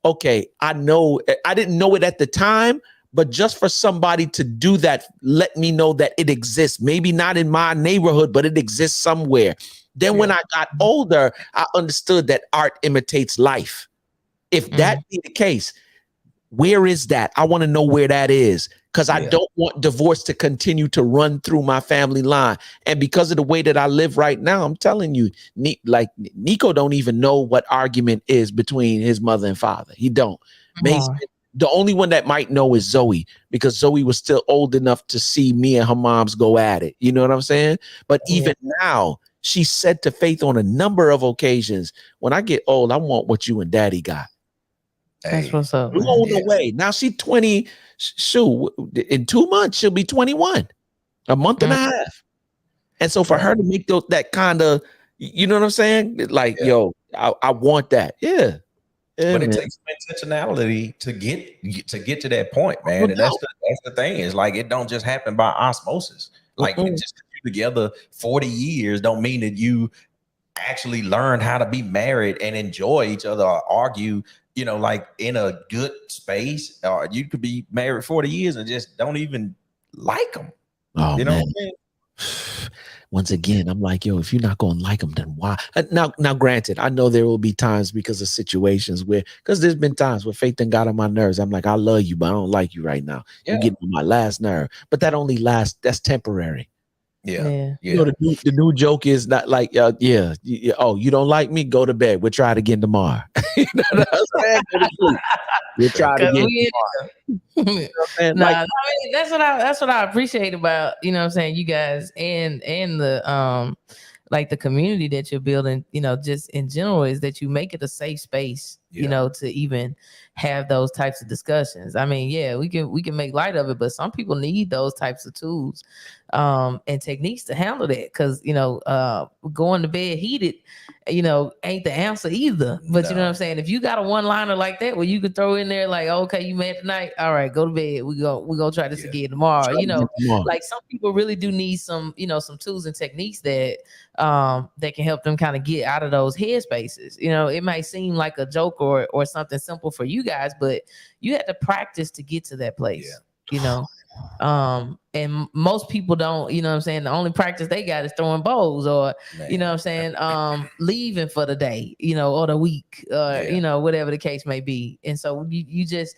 okay, I know, I didn't know it at the time, but just for somebody to do that, let me know that it exists. Maybe not in my neighborhood, but it exists somewhere. Then when I got older, I understood that art imitates life. If that be the case, where is that? I want to know where that is, because I don't want divorce to continue to run through my family line. And because of the way that I live right now, I'm telling you, like Nico don't even know what argument is between his mother and father. He don't. Mason, the only one that might know is Zoe, because Zoe was still old enough to see me and her moms go at it. You know what I'm saying? But even now, she said to Faith on a number of occasions, when I get old, I want what you and daddy got. That's what's up. Blown away. Now she's 20. Shoot, in 2 months she'll be 21. A month and a half. And so for her to make that kind of, you know what I'm saying? Like, yo, I want that. Yeah. But it takes intentionality to get to that point, man. And that's the thing. Is like it don't just happen by osmosis. Like just together 40 years don't mean that you actually learn how to be married and enjoy each other or argue, you know, like in a good space. Or you could be married 40 years and just don't even like them. Oh, you know man. what I mean? Once again, I'm like, yo, if you're not going to like them, then why? Now, granted, I know there will be times because of situations where, because there's been times where Faith done got on my nerves. I'm like, I love you, but I don't like you right now. You're getting on my last nerve. But that only lasts, that's temporary. Yeah. You know, the new joke is not like, oh, you don't like me? Go to bed. We'll try it again tomorrow. You know what I'm saying? Go to sleep. We'll try it again tomorrow. You know what I mean, that's what I appreciate about, you know what I'm saying, you guys and the like the community that you're building, you know, just in general, is that you make it a safe space, you know, to even have those types of discussions. I mean, we can make light of it, but some people need those types of tools and techniques to handle that, because, you know, going to bed heated, you know, ain't the answer either. But you know what I'm saying? If you got a one-liner like that where you could throw in there like, okay, you mad tonight, all right, go to bed. We're gonna try this again tomorrow. You know, like some people really do need some, you know, some tools and techniques that that can help them kind of get out of those head spaces. You know, it might seem like a joke or something simple for you guys, but you had to practice to get to that place. You know, And most people don't, you know what I'm saying? The only practice they got is throwing bows or, Man. you know what I'm saying? Leaving for the day, you know, or the week, you know, whatever the case may be. And so you just,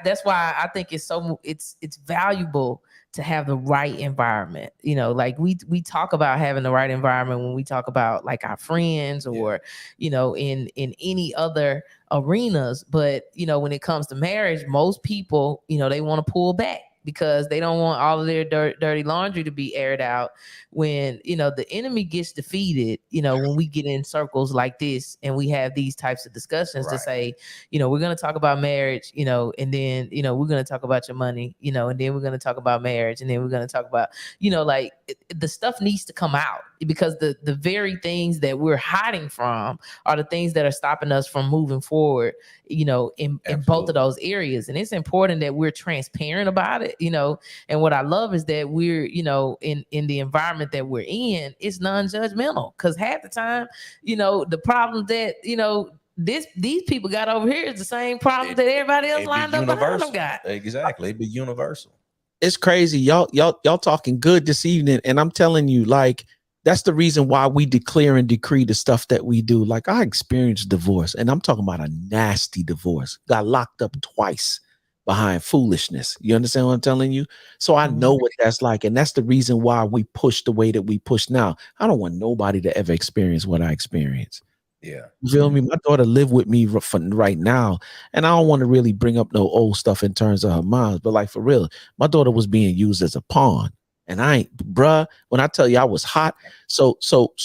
that's why I think it's it's valuable to have the right environment. You know, like we talk about having the right environment when we talk about like our friends or, you know, in any other arenas. But, you know, when it comes to marriage, most people, you know, they want to pull back because they don't want all of their dirty laundry to be aired out when, you know, the enemy gets defeated, you know, when we get in circles like this and we have these types of discussions to say, you know, we're going to talk about marriage, you know, and then, you know, we're going to talk about your money, you know, and then we're going to talk about marriage, and then we're going to talk about, you know, like the stuff needs to come out because the very things that we're hiding from are the things that are stopping us from moving forward, you know, in both of those areas. And it's important that we're transparent about it, you know. And what I love is that we're, you know, in the environment that we're in, it's non-judgmental, because half the time, you know, the problem that, you know, these people got over here is the same problem that everybody else lined up behind them got. Exactly. It'd be universal. It's crazy. Y'all talking good this evening. And I'm telling you, like, that's the reason why we declare and decree the stuff that we do. Like, I experienced divorce, and I'm talking about a nasty divorce. Got locked up twice behind foolishness. You understand what I'm telling you? So I know what that's like. And that's the reason why we push the way that we push now. I don't want nobody to ever experience what I experienced. Yeah. You feel me? My daughter live with me right now, and I don't want to really bring up no old stuff in terms of her moms, but like for real, my daughter was being used as a pawn. And I ain't, bruh, when I tell you I was hot. So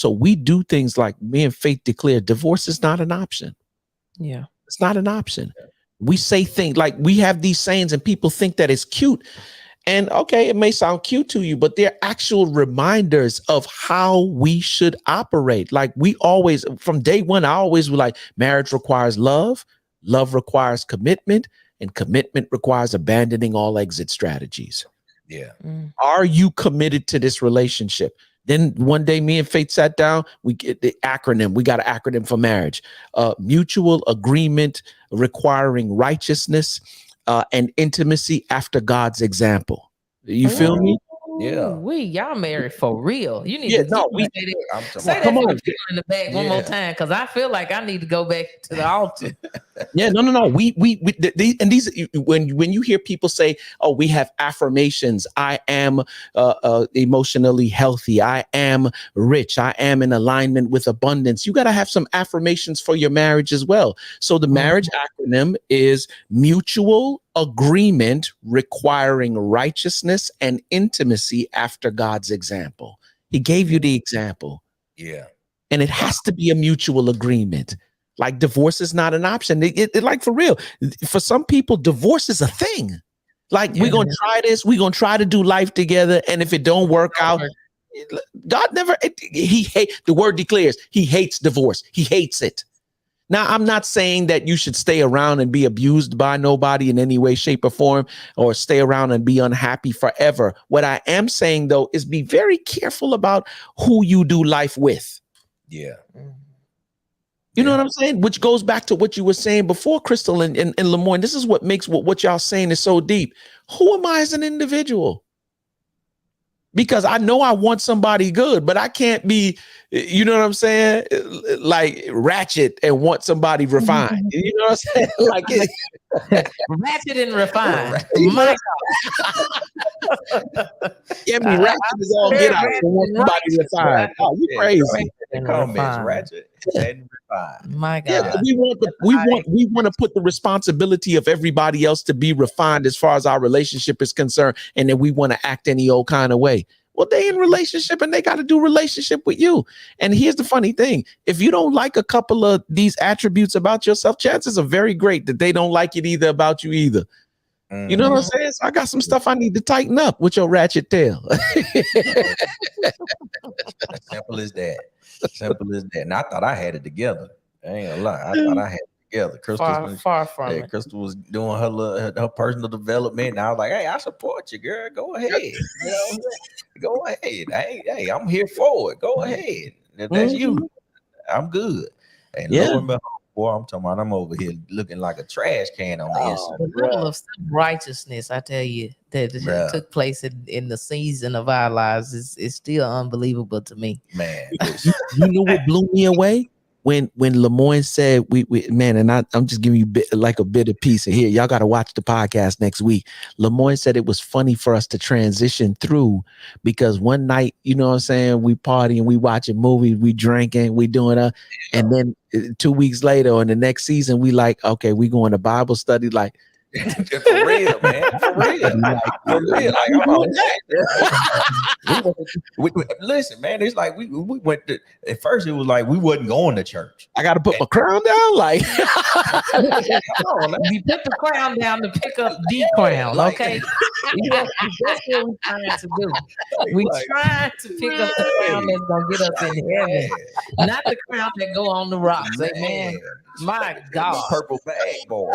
we do things like me and Faith declare divorce is not an option. Yeah. It's not an option. We say things like we have these sayings and people think that it's cute. And okay, it may sound cute to you, but they're actual reminders of how we should operate. Like we always, from day one, I always was like, marriage requires love, love requires commitment, and commitment requires abandoning all exit strategies. Yeah. Are you committed to this relationship? Then one day me and Faith sat down, we get the acronym. We got an acronym for marriage. Mutual agreement requiring righteousness and intimacy after God's example. You feel me? Yeah. Y'all married for real. You need Yeah, to no, say that in the back one more time, because I feel like I need to go back to the altar. Yeah, no. We and these when you hear people say, "Oh, we have affirmations. I am emotionally healthy. I am rich. I am in alignment with abundance." You got to have some affirmations for your marriage as well. So the marriage acronym is mutual agreement requiring righteousness and intimacy after God's example. He gave you the example. Yeah. And it has to be a mutual agreement. Like divorce is not an option. It like for real. For some people, divorce is a thing. Like we're going to try this. We're going to try to do life together. And if it don't work out, God never, the word declares he hates divorce. He hates it. Now, I'm not saying that you should stay around and be abused by nobody in any way, shape, or form, or stay around and be unhappy forever. What I am saying, though, is be very careful about who you do life with. Yeah. You know what I'm saying? Which goes back to what you were saying before, Crystal and Lemoyne. This is what makes what y'all saying is so deep. Who am I as an individual? Because I know I want somebody good, but I can't be, you know what I'm saying? Like ratchet and want somebody refined. You know what I'm saying? Like ratchet and refined. Yeah, I mean, ratchet is all get out. Want somebody refined. Oh, you crazy. Ratchet and refined. My God. Yeah, we want to put the responsibility of everybody else to be refined as far as our relationship is concerned, and then we want to act any old kind of way. Well, they in relationship and they got to do relationship with you. And here's the funny thing. If you don't like a couple of these attributes about yourself, chances are very great that they don't like it either about you either. You know what I'm saying? So I got some stuff I need to tighten up with your ratchet tail. Simple as that. Simple as that. And I thought I had it together. I ain't gonna lie. I thought I had it together. Far from it. Crystal was doing her personal development. And I was like, hey, I support you, girl. Go ahead. You know, go ahead. Hey, I'm here for it. Go ahead. If that's you, I'm good. And lo and behold, boy, I'm talking about I'm over here looking like a trash can on the inside. The level of righteousness, I tell you, that Bruh. took place in the season of our lives is still unbelievable to me. Man, You know what blew me away? When Lemoyne said we man, and I'm just giving you a bit of piece of here. Y'all got to watch the podcast next week. Lemoyne said it was funny for us to transition through because one night, you know what I'm saying, we partying, we watching movies, we drinking, we doing and then 2 weeks later on the next season, we like, okay, we going to Bible study, like for real, man. For real. For real. Like, I'm on listen, man, it's like we went to, at first it was like we wasn't going to church. I got to put my crown down, like You put the crown down to pick up the crown, like- okay? That's what we're trying to do. We're Like- trying to pick up the crown that's gonna get us in heaven, not the crown that go on the rocks. Amen. My God, Purple bag boy.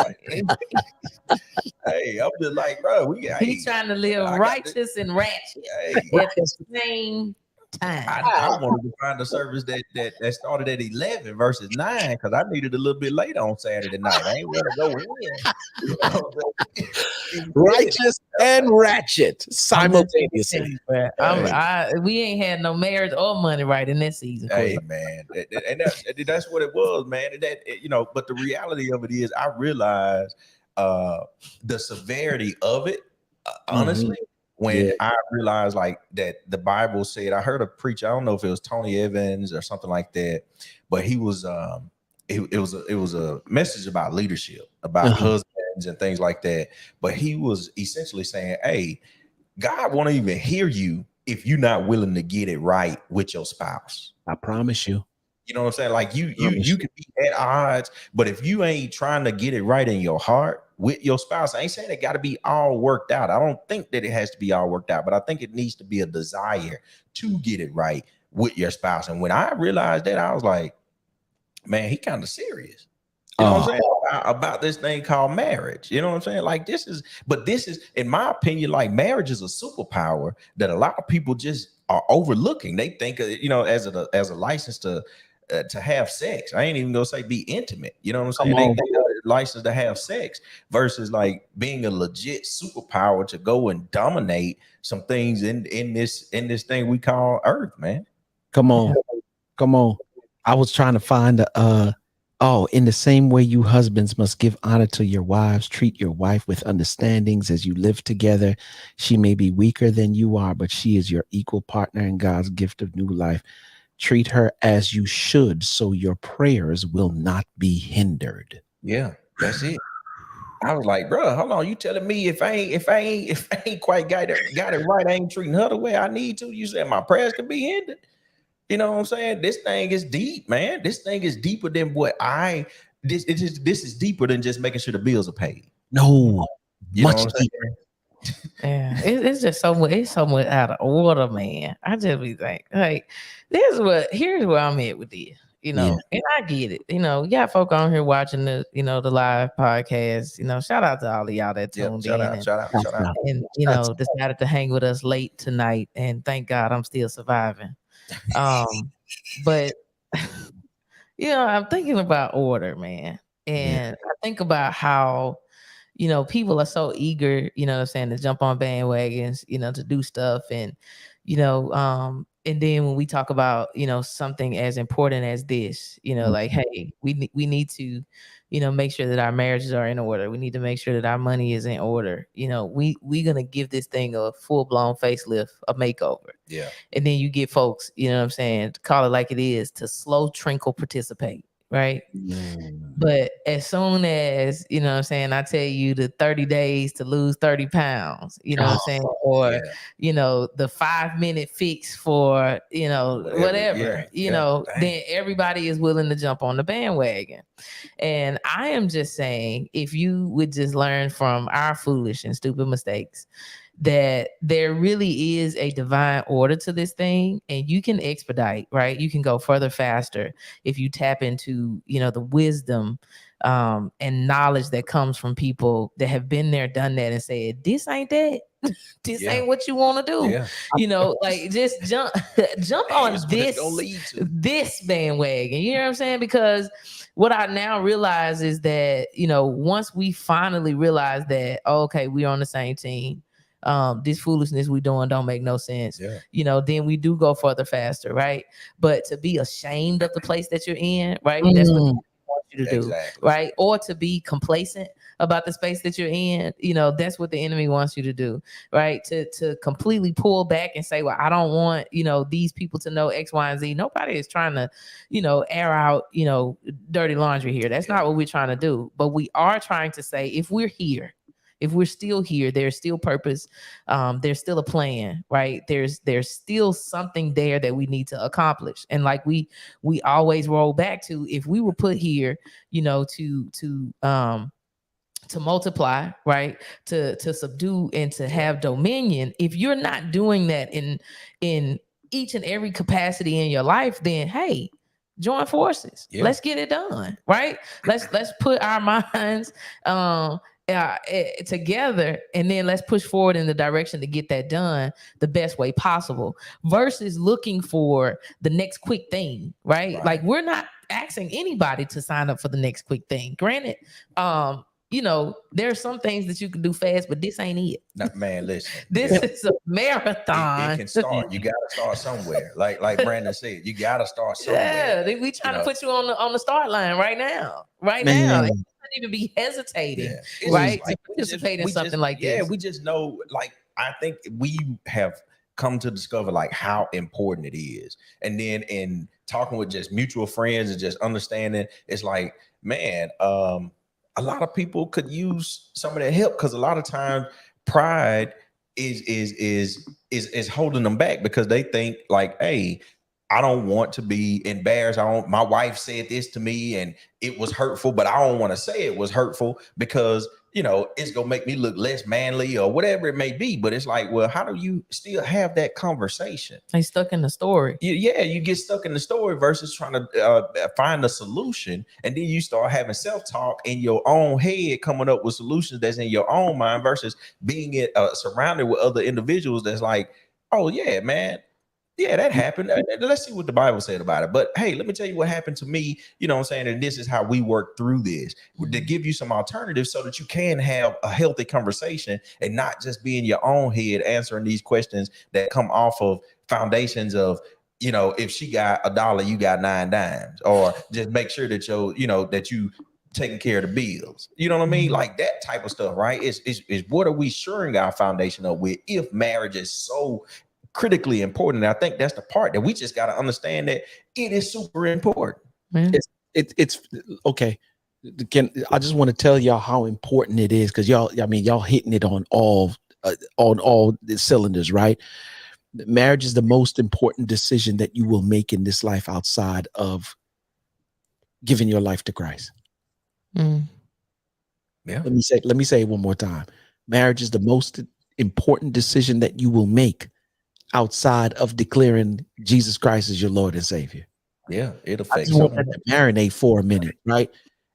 Hey, I'm just like, bro, we got. he's trying to live I got righteous and ratchet Hey, at the same time. I wanted to find a service that started at 11 versus 9 because I needed a little bit later on Saturday night. I ain't want to go in. You know what I'm saying? righteous and ratchet simultaneously. We ain't had no marriage or money right in this season. Hey man, and that's what it was, man. And that, you know, but the reality of it is, I realized the severity of it. Honestly, when I realized like that the Bible said, I heard a preacher. I don't know if it was Tony Evans or something like that, but he was it was a message about leadership, about husbands and things like that. But he was essentially saying, hey, God won't even hear you if you're not willing to get it right with your spouse. I promise you. You know what I'm saying? Like you can be at odds, but if you ain't trying to get it right in your heart with your spouse, I ain't saying it got to be all worked out. I don't think that it has to be all worked out, but I think it needs to be a desire to get it right with your spouse. And when I realized that, I was like, man, he kind of serious. You know what I'm saying? About this thing called marriage. You know what I'm saying? Like this is, in my opinion, like marriage is a superpower that a lot of people just are overlooking. They think, you know, as a license to have sex. I ain't even gonna say be intimate. You know what I'm saying? They think license to have sex versus like being a legit superpower to go and dominate some things in this thing we call Earth, man. Come on. I was trying to find in the same way you husbands must give honor to your wives, treat your wife with understandings as you live together. She may be weaker than you are, but she is your equal partner in God's gift of new life. Treat her as you should, so your prayers will not be hindered. Yeah, that's it. I was like, bro, hold on. You telling me if I ain't quite got it right, I ain't treating her the way I need to. You said my prayers could be hindered. You know what I'm saying? This thing is deep, man. This thing is deeper than this is deeper than just making sure the bills are paid. No, You know much what I'm saying? deeper. Yeah, it's just so much out of order, man. I just be like here's where I'm at with this, you know, and I get it. You know, you got folk on here watching the live podcast. You know, shout out to all of y'all that tuned in. Shout out. And you know, decided to hang with us late tonight, and thank God I'm still surviving. But you know, I'm thinking about order, man, and I think about how, you know, people are so eager, you know what I'm saying, to jump on bandwagons, you know, to do stuff. And, you know, and then when we talk about, you know, something as important as this, you know, like, hey, we need to, you know, make sure that our marriages are in order. We need to make sure that our money is in order. You know, we're going to give this thing a full-blown facelift, a makeover. Yeah. And then you get folks, you know what I'm saying, call it like it is, to slow trickle participate. Right. But as soon as, you know what I'm saying, I tell you the 30 days to lose 30 pounds, you know what I'm saying? Or, you know, the 5-minute fix for, you know, whatever, you know, then everybody is willing to jump on the bandwagon. And I am just saying, if you would just learn from our foolish and stupid mistakes, that there really is a divine order to this thing, and you can expedite, right? You can go further faster if you tap into, you know, the wisdom and knowledge that comes from people that have been there, done that, and said, this ain't that. This ain't what you want to do. Yeah. You know, like just jump on this bandwagon. You know what I'm saying? Because what I now realize is that, you know, once we finally realize that, okay, we're on the same team, this foolishness we doing don't make no sense. Yeah. You know, then we do go further faster, right? But to be ashamed of the place that you're in, right? That's what want you to do, Exactly. right? Or to be complacent about the space that you're in, you know, that's what the enemy wants you to do, right? To completely pull back and say, well, I don't want, you know, these people to know X, Y, and Z. Nobody is trying to, you know, air out, you know, dirty laundry here. That's not what we're trying to do. But we are trying to say, if we're here, if we're still here, there's still purpose. There's still a plan, right? There's still something there that we need to accomplish. And like we always roll back to, if we were put here, you know, to multiply, right? To subdue and to have dominion. If you're not doing that in each and every capacity in your life, then hey, join forces. Yeah. Let's get it done, right? Let's put our minds together, and then let's push forward in the direction to get that done the best way possible, versus looking for the next quick thing, right? Like, we're not asking anybody to sign up for the next quick thing. Granted, you know, there are some things that you can do fast, but this ain't it. No, man, listen. This is a marathon. It can start. You got to start somewhere. Like Brandon said, you got to start somewhere. Yeah, we trying to put you on the start line right now. Right Man. now. You shouldn't even be hesitating, right? Like, to participate in something like this. Yeah, we just know, like, I think we have come to discover like how important it is. And then in talking with just mutual friends and just understanding, it's like, man, a lot of people could use some of that help, because a lot of times pride is holding them back, because they think like, hey, I don't want to be embarrassed. My wife said this to me and it was hurtful, but I don't want to say it was hurtful because, you know, it's going to make me look less manly or whatever it may be. But it's like, well, how do you still have that conversation? They stuck in the story. You get stuck in the story versus trying to find a solution. And then you start having self-talk in your own head, coming up with solutions that's in your own mind, versus being surrounded with other individuals that's like, oh yeah, man. Yeah, that happened. Let's see what the Bible said about it. But hey, let me tell you what happened to me. You know what I'm saying? And this is how we work through this, to give you some alternatives so that you can have a healthy conversation and not just be in your own head answering these questions that come off of foundations of, you know, if she got $1, you got 9 dimes, or just make sure that that you taking care of the bills. You know what I mean? Like that type of stuff, right? Is what are we shoring our foundation up with if marriage is so critically important? And I think that's the part that we just got to understand, that it is super important. It's okay. I just want to tell y'all how important it is, because y'all hitting it on all the cylinders, right? Marriage is the most important decision that you will make in this life outside of giving your life to Christ. Yeah. Let me say it one more time. Marriage is the most important decision that you will make outside of declaring Jesus Christ as your Lord and Savior. Yeah, it affects. I just want that to marinate for a minute, right?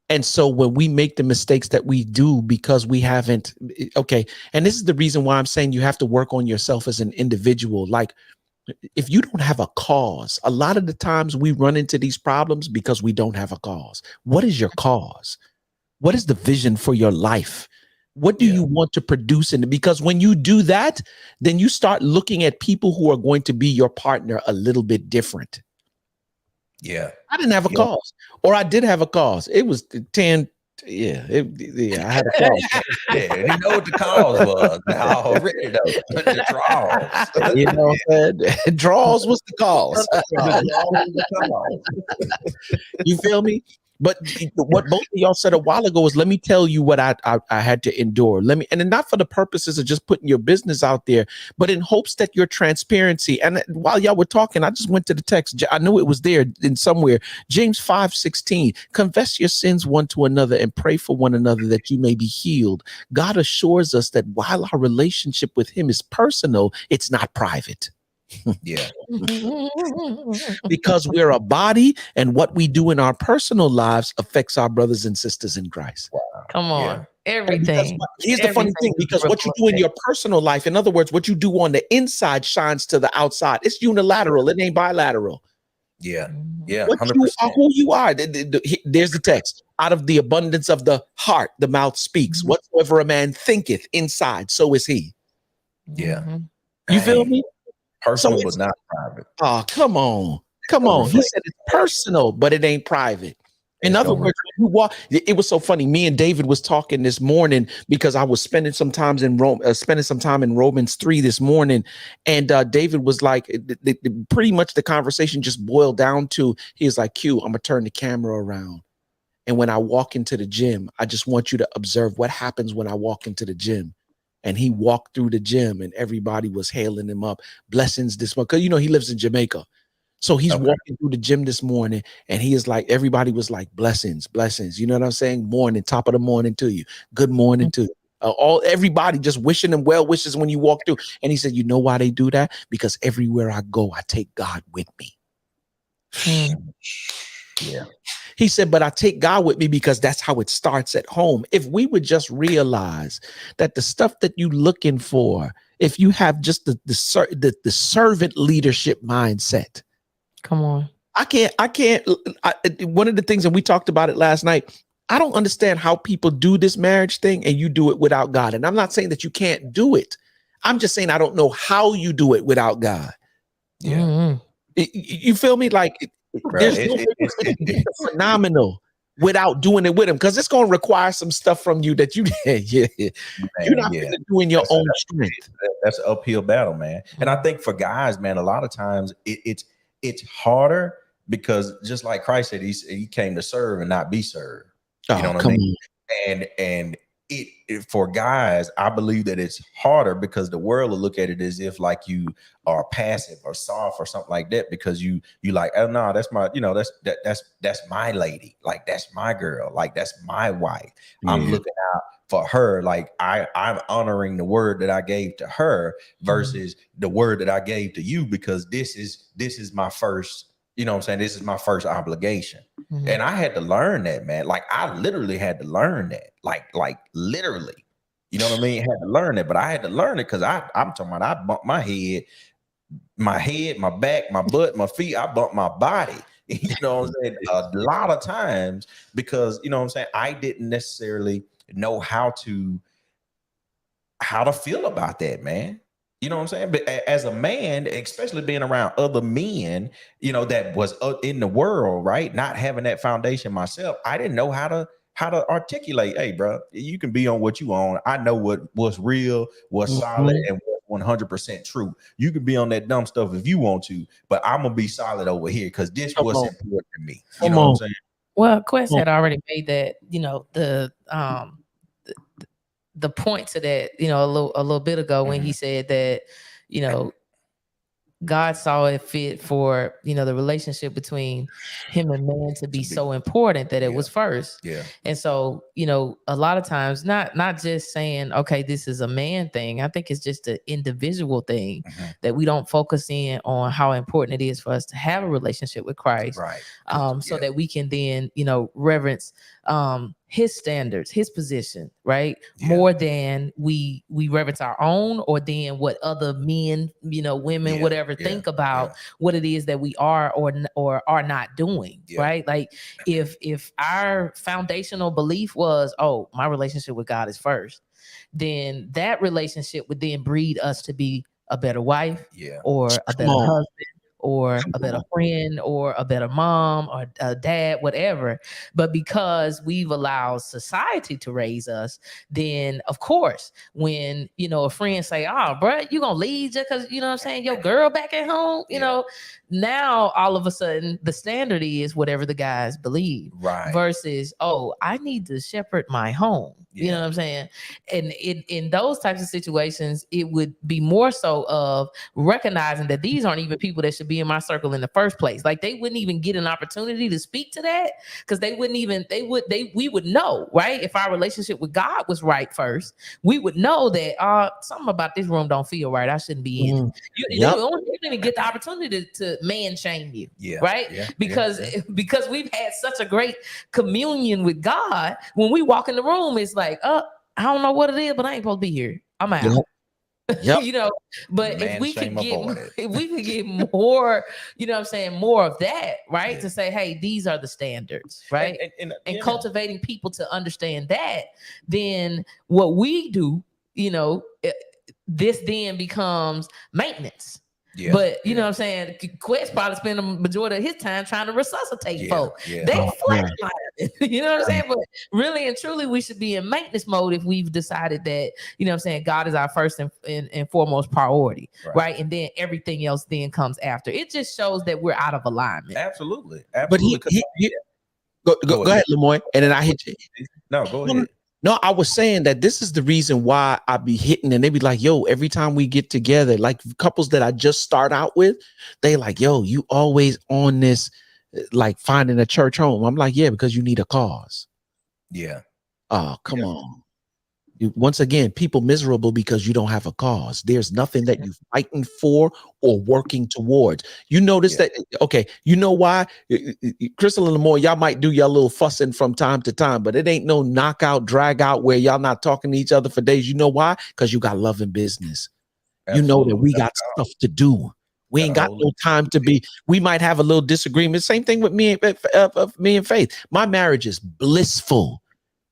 And so when we make the mistakes that we do because we haven't, okay, and this is the reason why I'm saying you have to work on yourself as an individual. Like, if you don't have a cause, a lot of the times we run into these problems because we don't have a cause. What is your cause? What is the vision for your life? What do you want to produce in it? Because when you do that, then you start looking at people who are going to be your partner a little bit different. Yeah. I didn't have a cause, or I did have a cause. It was 10. I had a cause. Yeah, you know what the cause was. Already though. The draws. You know what I'm saying? Draws was the cause. You feel me? But what both of y'all said a while ago is, let me tell you what I had to endure. And then not for the purposes of just putting your business out there, but in hopes that your transparency. And while y'all were talking, I just went to the text. I knew it was there in somewhere. James 5:16, confess your sins one to another and pray for one another that you may be healed. God assures us that while our relationship with him is personal, it's not private. Yeah. Because we're a body, and what we do in our personal lives affects our brothers and sisters in Christ. Wow. Come on. Yeah. Everything. Here's the funny thing, because what you do in your personal life, in other words, what you do on the inside shines to the outside. It's unilateral. It ain't bilateral. Yeah. Mhm. Yeah. What 100%. you are, who you are. There's the text. Out of the abundance of the heart, the mouth speaks. Mhm. Whatsoever a man thinketh inside, so is he. Yeah. Mhm. You feel Dang. me? Personal, So but it's, not private. oh, come on. Come No on. He reflection. said it's personal, but it ain't private. In It's other no words, when you walk, it was so funny. Me and David was talking this morning because I was spending some time in Romans 3 this morning, and David was like, pretty much the conversation just boiled down to, he was like, Q, I'm gonna turn the camera around, and when I walk into the gym, I just want you to observe what happens when I walk into the gym. And he walked through the gym, and everybody was hailing him up, blessings this one, because he lives in Jamaica. So he's walking through the gym this morning, and he is like, everybody was like, blessings, blessings. You know what I'm saying? Morning, top of the morning to you. Good morning to you. Everybody just wishing him well wishes when you walk through. And he said, you know why they do that? Because everywhere I go, I take God with me. Yeah. He said, but I take God with me because that's how it starts at home. If we would just realize that the stuff that you're looking for, if you have just the servant leadership mindset. Come on. One of the things, and we talked about it last night, I don't understand how people do this marriage thing and you do it without God. And I'm not saying that you can't do it. I'm just saying I don't know how you do it without God. Yeah. Mhm. You feel me? Like, there's no way it's phenomenal without doing it with him, because it's going to require some stuff from you that you're not going to do in your own strength. That's an uphill battle, man. And I think for guys, man, a lot of times it's harder because just like Christ said, he came to serve and not be served. You know what I mean? And it for guys, I believe that it's harder because the world will look at it as if like you are passive or soft or something like that, because you like, oh no, that's my, that's my lady, like that's my girl, like that's my wife. I'm looking out for her, like I'm honoring the word that I gave to her versus the word that I gave to you, because this is my first, you know what I'm saying? This is my first obligation. And I had to learn that, man. Like I literally had to learn that. Like literally. You know what I mean? I had to learn it, but I had to learn it because I'm talking about, I bumped my head, my back, my butt, my feet, I bumped my body. You know what I'm saying? A lot of times because, you know what I'm saying, I didn't necessarily know how to feel about that, man. You know what I'm saying? But as a man, especially being around other men, that was in the world, right? Not having that foundation myself, I didn't know how to articulate, hey, bro, you can be on what you own. I know what's real, what's solid, and what's 100% true. You can be on that dumb stuff if you want to, but I'm gonna be solid over here because this was important to me. You know what I'm saying? Well, Quest had already made that, the point to that, a little bit ago when he said that, God saw it fit for, the relationship between him and man to be so important that it was first. Yeah. And so, a lot of times, not just saying, okay, this is a man thing. I think it's just an individual thing that we don't focus in on how important it is for us to have a relationship with Christ. Right. So that we can then, reverence his standards, his position, right? More than we reverence our own, or then what other men, women, whatever, think about what it is that we are or are not doing, right? Like if our foundational belief was, oh, my relationship with God is first, then that relationship would then breed us to be a better wife, or a better husband, or a better friend, or a better mom, or a dad, whatever. But because we've allowed society to raise us, then of course, when a friend say, "Oh, bro, you gonna leave just because what I'm saying, your girl back at home," now all of a sudden the standard is whatever the guys believe, right? Versus, oh, I need to shepherd my home. You know what I'm saying? And in those types of situations, it would be more so of recognizing that these aren't even people that should be in my circle in the first place. Like they wouldn't even get an opportunity to speak to that, because we would know, right? If our relationship with God was right first, we would know that something about this room don't feel right. I shouldn't be in it. You don't even get the opportunity to man shame you, right? Because we've had such a great communion with God. When we walk in the room, it's like, I don't know what it is, but I ain't supposed to be here. I'm out. Yep. You know, but Man, if we shame could get avoided. if we could get more, you know what I'm saying, more of that, right? Yeah. To say, hey, these are the standards, right? And yeah. cultivating people to understand that, then what we do, you know, this then becomes maintenance. Yeah, But you know what I'm saying? Quest probably spend the majority of his time trying to resuscitate folk. Yeah. They Oh, man. flatline. You know what I'm saying? But really and truly, we should be in maintenance mode if we've decided that, you know what I'm saying, God is our first and foremost priority, right? And then everything else then comes after. It just shows that we're out of alignment. Absolutely. But go ahead, Lemoy, and then I hit you. No, go ahead. No, I was saying that this is the reason why I be hitting, and they be like, yo, every time we get together, like couples that I just start out with, they like, yo, you always on this, like finding a church home. I'm like, yeah, because you need a cause. Yeah. Oh, come on. Once again, people miserable because you don't have a cause. There's nothing that you're fighting for or working towards. You notice that, okay, you know why? Crystal and Lemoy, y'all might do your little fussing from time to time, but it ain't no knockout, drag out where y'all not talking to each other for days. You know why? Because you got love and business. Absolutely. You know that we got stuff to do. We ain't got no time to be. We might have a little disagreement. Same thing with me and Faith. My marriage is blissful.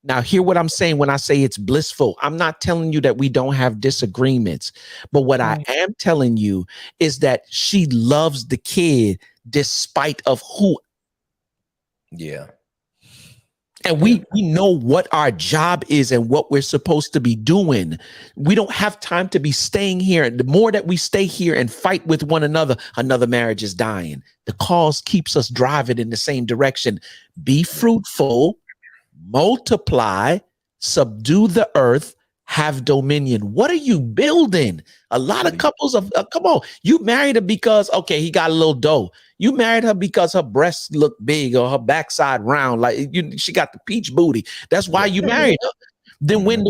Now, hear what I'm saying when I say it's blissful. I'm not telling you that we don't have disagreements, but what I am telling you is that she loves the kid despite of who. Yeah. And we know what our job is and what we're supposed to be doing. We don't have time to be staying here. The more that we stay here and fight with one another, another marriage is dying. The cause keeps us driving in the same direction. Be fruitful. Multiply, subdue the earth, have dominion. What are you building? A lot of couples of come on, you married her because he got a little dough. You married her because her breasts look big or her backside round, like she got the peach booty. That's why you married her. Then when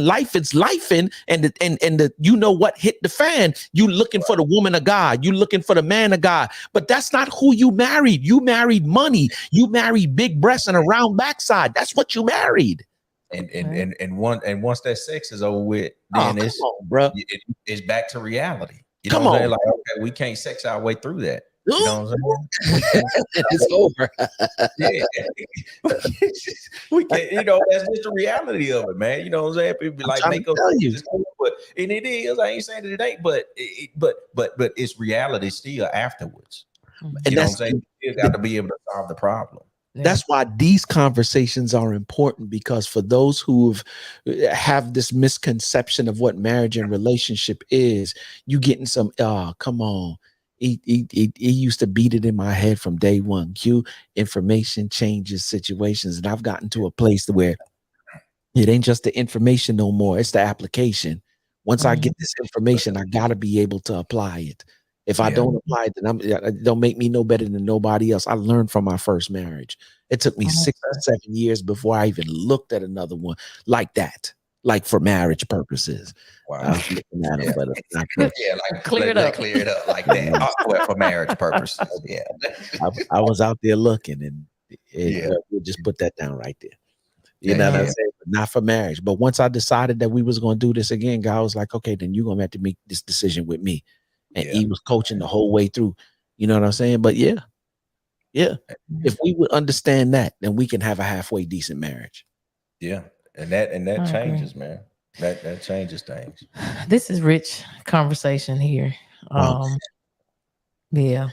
life is lifing and the you know what hit the fan, you looking for the woman of God, you looking for the man of God, but that's not who you married. You married money. You married big breasts and a round backside. That's what you married. And once that sex is over with, then it's back to reality. You know what I'm saying? Like, okay, we can't sex our way through that. You know what I'm saying? It's over. We can't, that's just the reality of it, man. You know what I'm saying? People be like, make up, and it is. I ain't saying that it ain't, but it's reality still afterwards. And you know what I'm saying? You got to be able to solve the problem. That's why these conversations are important, because for those who have this misconception of what marriage and relationship is, you getting some, come on. He used to beat it in my head from day one. Information changes situations. And I've gotten to a place where it ain't just the information no more. It's the application. Once I get this information, I got to be able to apply it. If I don't apply it, then it don't make me no better than nobody else. I learned from my first marriage. It took me 6 or 7 years before I even looked at another one like that, like for marriage purposes. Wow. I was looking at them, but not like clear it up like that. For marriage purposes. Yeah. I was out there looking, and we'll just put that down right there. You know what I'm saying? But not for marriage. But once I decided that we was going to do this again, God was like, okay, then you're going to have to make this decision with me. And he was coaching the whole way through. You know what I'm saying? But yeah. If we would understand that, then we can have a halfway decent marriage. Yeah. And that changes, man. That changes things. This is rich conversation here. Yeah.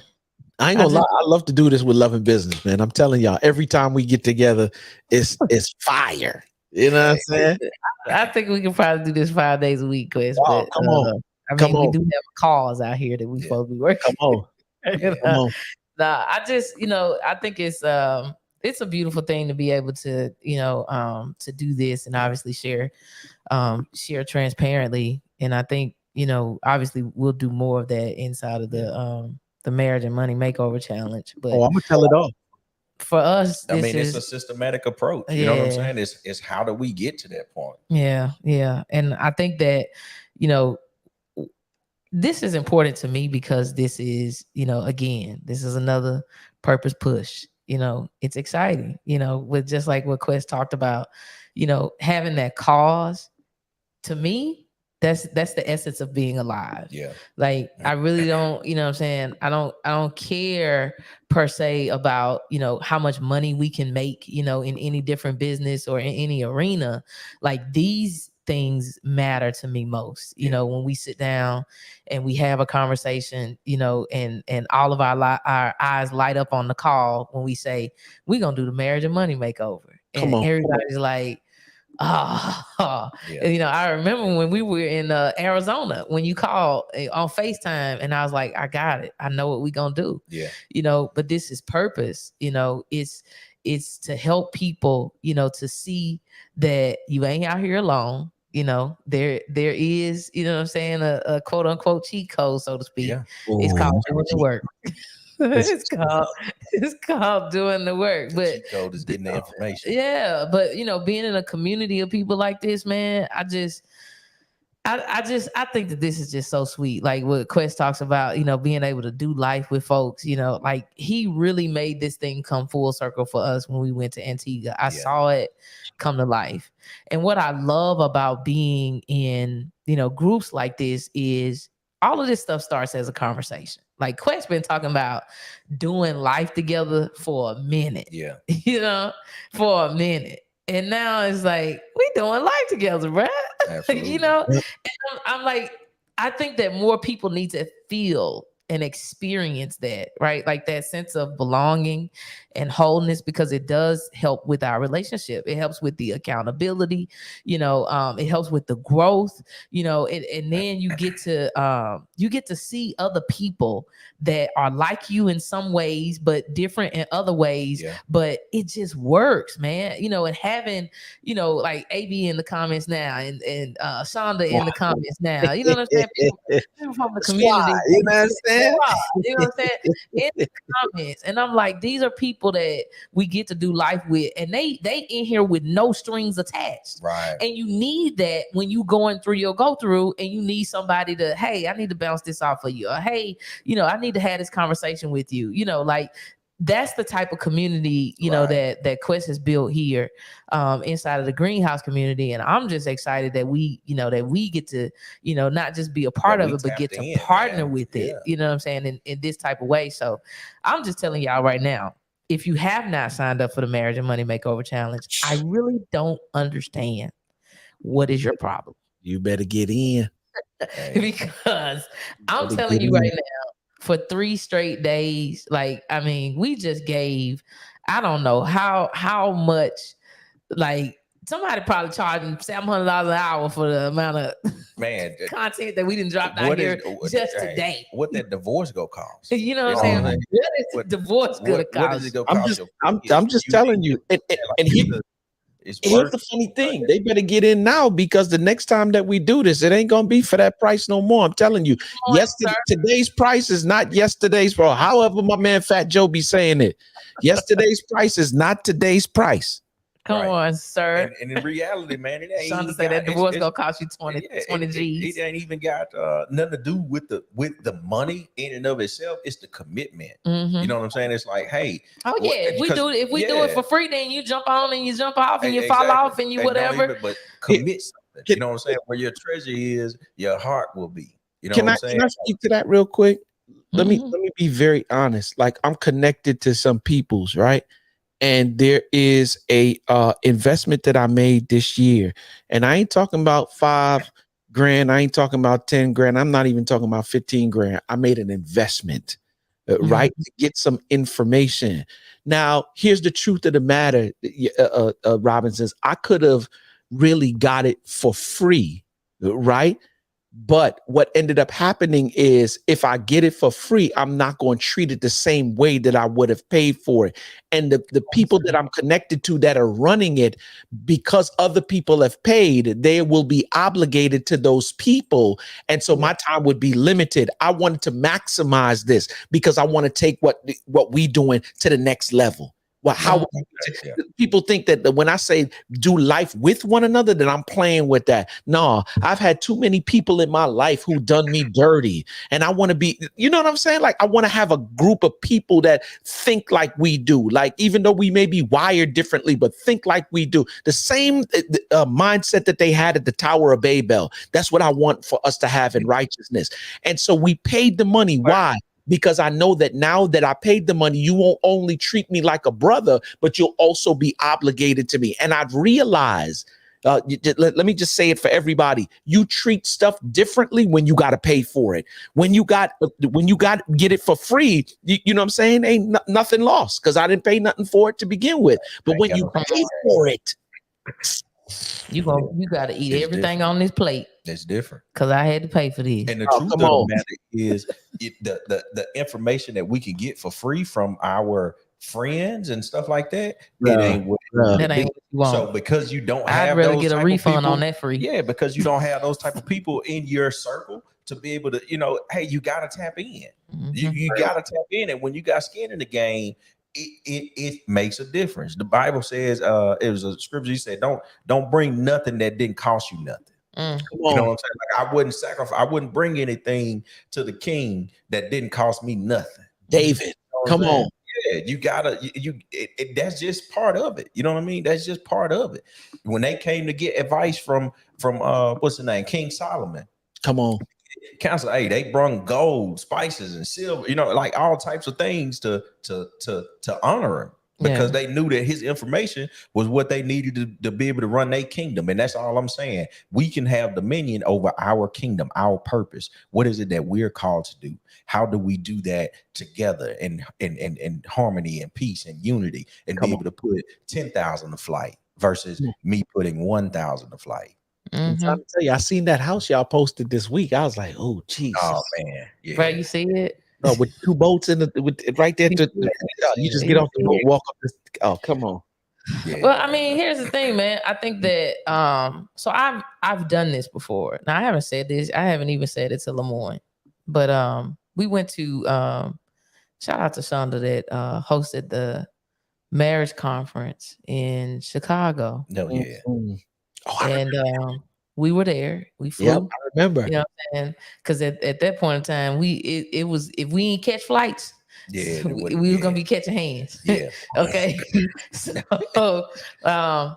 I ain't gonna lie. I love to do this with Love and Business, man. I'm telling y'all, every time we get together, it's fire. You know what I'm saying? I think we can probably do this 5 days a week, Chris. Oh, come on. We do have a cause out here that we supposed to be working. Come on. Nah, I just, I think it's a beautiful thing to be able to, to do this and obviously share transparently. And I think, obviously we'll do more of that inside of the Marriage and Money Makeover Challenge. But I'm gonna tell it all. For us, it's a systematic approach. You know what I'm saying? It's how do we get to that point? Yeah. And I think that, this is important to me because this is, again, this is another purpose push. It's exciting, with just like what Quest talked about, having that cause. To me, That's the essence of being alive. Yeah. Like I really don't, you know what I'm saying? I don't care per se about, you know, how much money we can make, you know, in any different business or in any arena. Like these things matter to me most, you know, when we sit down and we have a conversation, you know, and all of our eyes light up on the call when we say we're gonna do the marriage and money makeover. And everybody's like, you know, I remember when we were in Arizona, when you called on FaceTime and I was like, I got it. I know what we gonna do. Yeah. You know, but this is purpose, you know, it's to help people, you know, to see that you ain't out here alone. You know, there is, you know what I'm saying, a quote unquote cheat code, so to speak. Yeah. It's called doing the work. it's called doing the work. But cheat code is getting the information. Yeah, but you know, being in a community of people like this, man, I think that this is just so sweet. Like what Quest talks about, you know, being able to do life with folks, you know, like he really made this thing come full circle for us when we went to Antigua. I saw it come to life. And what I love about being in, you know, groups like this is all of this stuff starts as a conversation. Like Quest been talking about doing life together for a minute. Yeah. You know, for a minute. And now it's like, we doing life together, bro. You know, and I'm like, I think that more people need to feel and experience that, right? Like that sense of belonging and wholeness, because it does help with our relationship. It helps with the accountability, you know, it helps with the growth, you know, and then you get to see other people that are like you in some ways, but different in other ways. Yeah. But it just works, man. You know, and having, you know, like AB in the comments now and Shonda in the comments now, you know what I'm saying? People from the community, you know what I'm saying? You know what I'm saying? In the comments. And I'm like, these are people that we get to do life with, and they in here with no strings attached. Right. And you need that when you going through your go through, and you need somebody to, hey, I need to bounce this off of you. Or hey, you know, I need to have this conversation with you. You know, like that's the type of community, you know, that Quest has built here inside of the greenhouse community. And I'm just excited that we, you know, that we get to, you know, not just be a part of it, but get to partner with it, you know what I'm saying, in this type of way. So I'm just telling y'all right now, if you have not signed up for the Marriage and Money Makeover Challenge, I really don't understand what is your problem. You better get in. Because I'm telling you right now, for 3 straight days, like, I mean, we just gave, I don't know how much, like, somebody probably charging $700 an hour for the amount of content that we didn't drop out here just today. What that divorce go cost? You know what I'm saying? What is divorce gonna cost? What is it gonna cost? I'm just telling you. And here's the funny thing. They better get in now, because the next time that we do this, it ain't gonna be for that price no more. I'm telling you. Today's price is not yesterday's, bro. However, my man Fat Joe be saying it. Yesterday's price is not today's price. Come on, sir. And in reality, man, it ain't. Trying to say that divorce gonna cost you 20 G's. It ain't even got nothing to do with the money in and of itself. It's the commitment. Mm-hmm. You know what I'm saying? It's like, hey, if we do it for free, then you jump on and you jump off and you fall off and you whatever. But commit something. You know what I'm saying? Where your treasure is, your heart will be. You know what I'm saying? Can I speak to that real quick? Let me be very honest. Like, I'm connected to some peoples, right? And there is a investment that I made this year. And I ain't talking about $5 grand. I ain't talking about 10 grand. I'm not even talking about 15 grand. I made an investment, right? To get some information. Now, here's the truth of the matter, Robinsons. I could have really got it for free, right? But what ended up happening is, if I get it for free, I'm not going to treat it the same way that I would have paid for it. And the people that I'm connected to that are running it, because other people have paid, they will be obligated to those people. And so my time would be limited. I wanted to maximize this because I want to take what we doing to the next level. Well, how Yeah. people think that when I say do life with one another, that I'm playing with that. No, I've had too many people in my life who done me dirty, and I want to be, you know what I'm saying? Like I want to have a group of people that think like we do. Like even though we may be wired differently, but think like we do. The same mindset that they had at the Tower of Babel. That's what I want for us to have in righteousness. And so we paid the money. Why? Because I know that now that I paid the money, you won't only treat me like a brother, but you'll also be obligated to me. And I've realized, let me just say it for everybody. You treat stuff differently when you got to pay for it. When you got get it for free, you know what I'm saying? Ain't nothing lost because I didn't pay nothing for it to begin with. But when you pay for it, you got to eat everything on this plate. It's different because I had to pay for this. And the truth of the matter is, the information that we can get for free from our friends and stuff like that, it ain't what you want. So because you don't I'd have rather those get a type refund of people, on that free. Yeah, because you don't have those type of people in your circle to be able to, hey, you gotta tap in. Mm-hmm. You gotta tap in, and when you got skin in the game, it makes a difference. The Bible says, it was a scripture. He said, don't bring nothing that didn't cost you nothing. You know what I'm saying? Like I wouldn't sacrifice. I wouldn't bring anything to the king that didn't cost me nothing. David, come on. Yeah, you gotta. That's just part of it. You know what I mean? That's just part of it. When they came to get advice from what's the name, King Solomon. Come on. Council, hey, they brung gold, spices, and silver. Like all types of things to honor him. Because they knew that his information was what they needed to be able to run their kingdom. And that's all I'm saying. We can have dominion over our kingdom, our purpose. What is it that we're called to do? How do we do that together in harmony and peace and unity and be able to put 10,000 to flight versus me putting 1,000 to flight? I'm trying to tell you, I seen that house y'all posted this week. I was like, oh, geez. Oh, man. Yeah. Right, you see it? No, with two boats right there. You just get off the boat, walk up this. Oh, come on. Yeah. Well, I mean, here's the thing, man. I think that so I've done this before. Now I haven't said this. I haven't even said it to Lemoyne, but we went to shout out to Shonda that hosted the marriage conference in Chicago. No, yeah. Mm-hmm. And we were there. We flew. Yep, I remember. You know what I'm saying? Because at that point in time, it was if we ain't catch flights, we were gonna be catching hands. Yeah. Okay. So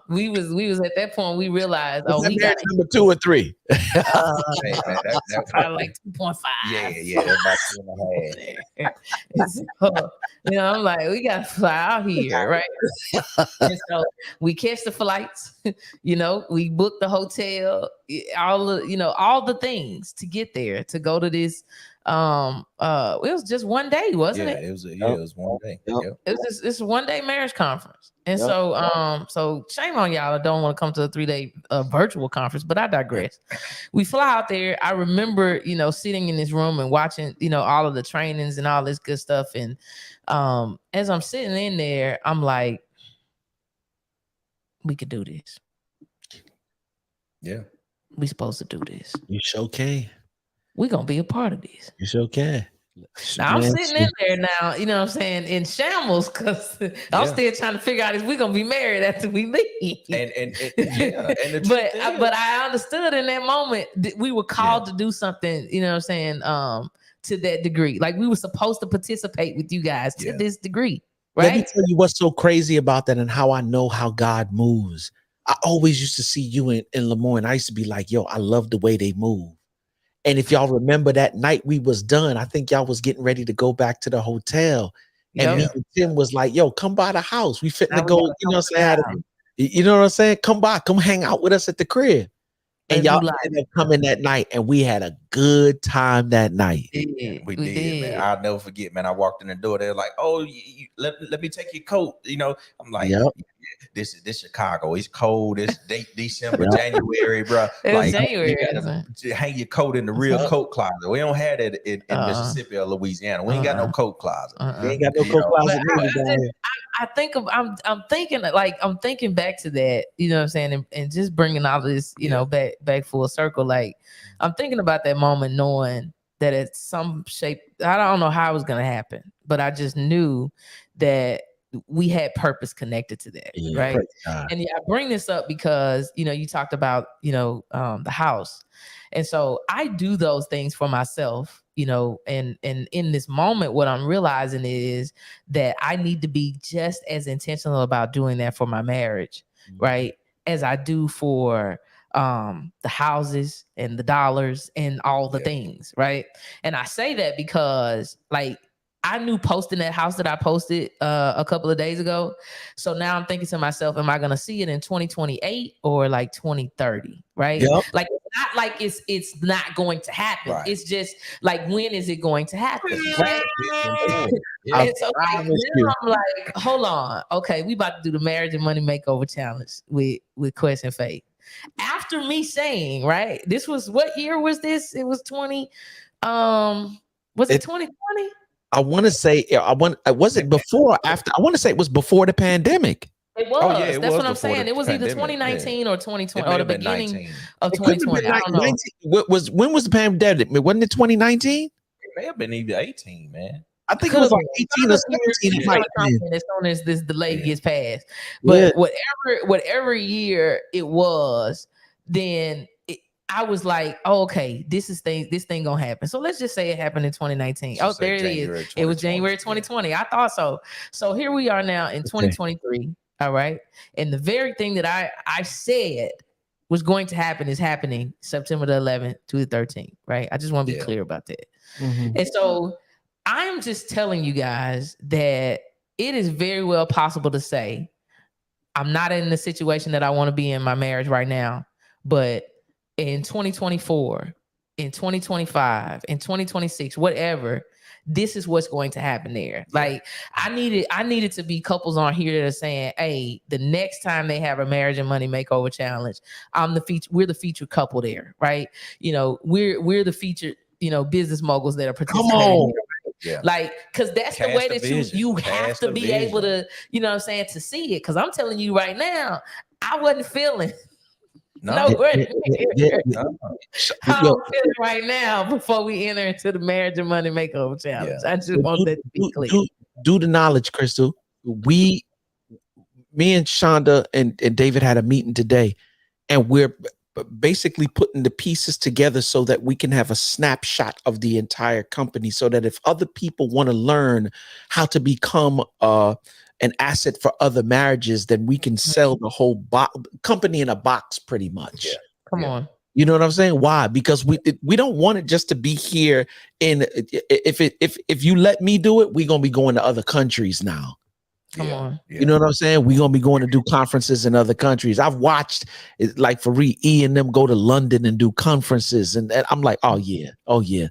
we was at that point. We realized we got number 2 or 3. That's probably like 2.5. Yeah, that's about 2.5. So, I'm like, we gotta fly out here, right? And so we catch the flights. We booked the hotel, all the things to get there, to go to this. It was just one day, wasn't it? It was one day. Yep. It's a 1 day marriage conference. And so shame on y'all that don't want to come to a 3-day virtual conference, but I digress. We fly out there. I remember, sitting in this room and watching, all of the trainings and all this good stuff. And as I'm sitting in there, I'm like, we could do this. Yeah. We supposed to do this. You sure can. We're going to be a part of this. You sure can. Now I'm sitting in there now, you know what I'm saying, in shambles because I'm still trying to figure out if we're gonna be married after we leave. But I understood in that moment that we were called to do something, you know what I'm saying, to that degree. Like we were supposed to participate with you guys to this degree. Right. Let me tell you what's so crazy about that and how I know how God moves. I always used to see you in Lemoyne. I used to be like, yo, I love the way they move. And if y'all remember that night we was done, I think y'all was getting ready to go back to the hotel. And me and Tim was like, yo, come by the house. We fit to go, you know what I'm saying? You know what I'm saying? Come by, come hang out with us at the crib. And y'all ended up coming that night, and we had a good time that night. We did, man. I'll never forget, man. I walked in the door. They're like, "Oh, let me take your coat." I'm like, "This is Chicago. It's cold. It's December, January, bro. Like, January, you gotta hang your coat in the real coat closet. We don't have that in Mississippi or Louisiana. We ain't got no coat closet. We ain't got no coat closet. I'm thinking back to that, you know what I'm saying, and just bringing all this, back full circle. Like I'm thinking about that moment, knowing that at some shape, I don't know how it was going to happen, but I just knew that we had purpose connected to that, right? And I bring this up because, you talked about, the house. And so I do those things for myself, and in this moment, what I'm realizing is that I need to be just as intentional about doing that for my marriage, right? As I do for the houses and the dollars and all the things, right? And I say that because like I knew posting that house that I posted a couple of days ago. So now I'm thinking to myself, am I going to see it in 2028 or like 2030? Right. Yep. Like it's not like it's not going to happen. Right. It's just like, when is it going to happen? Right. Yeah. And so like, now I'm like, hold on. Okay. We about to do the marriage and money makeover challenge with Quest and Faith. After me saying, right, this was, what year was this? It was 20. Was it 2020? I want to say, was it before or after? I want to say it was before the pandemic. It was. That's what I'm saying. It was either 2019 or 2020 or the beginning of 2020. I don't know. When was the pandemic? Wasn't it 2019? It may have been either 18, man. I think it was like 18 or 17. As soon as this delay gets passed. But whatever year it was, then I was like, oh, okay, this thing gonna happen. So let's just say it happened in 2019. Oh, there it is. It was January 2020. I thought so. So here we are now in 2023. All right. And the very thing that I said was going to happen is happening September the 11th to the 13th. Right. I just want to be clear about that. Mm-hmm. And so I'm just telling you guys that it is very well possible to say, I'm not in the situation that I want to be in my marriage right now, but in 2024, in 2025, in 2026, whatever, this is what's going to happen there. Like I needed to be couples on here that are saying, hey, the next time they have a marriage and money makeover challenge, we're the featured couple there, right? We're the featured, business moguls that are participating. Come on. Yeah. Like, because that's the way that you have to be able to, to see it. Because I'm telling you right now, I wasn't feeling I'm feeling right now before we enter into the marriage and money makeover challenge. I just want that to be clear. Do the knowledge, Crystal. Me and Shonda and David had a meeting today, and we're basically putting the pieces together so that we can have a snapshot of the entire company, so that if other people want to learn how to become an asset for other marriages, then we can sell the whole company in a box pretty much. Yeah. Come on. You know what I'm saying? Why? Because we don't want it just to be here. If you let me do it, we're going to be going to other countries now. Come on. You know what I'm saying? We're going to be going to do conferences in other countries. I've watched it, like Fareed E and them go to London and do conferences. And I'm like, oh yeah. I didn't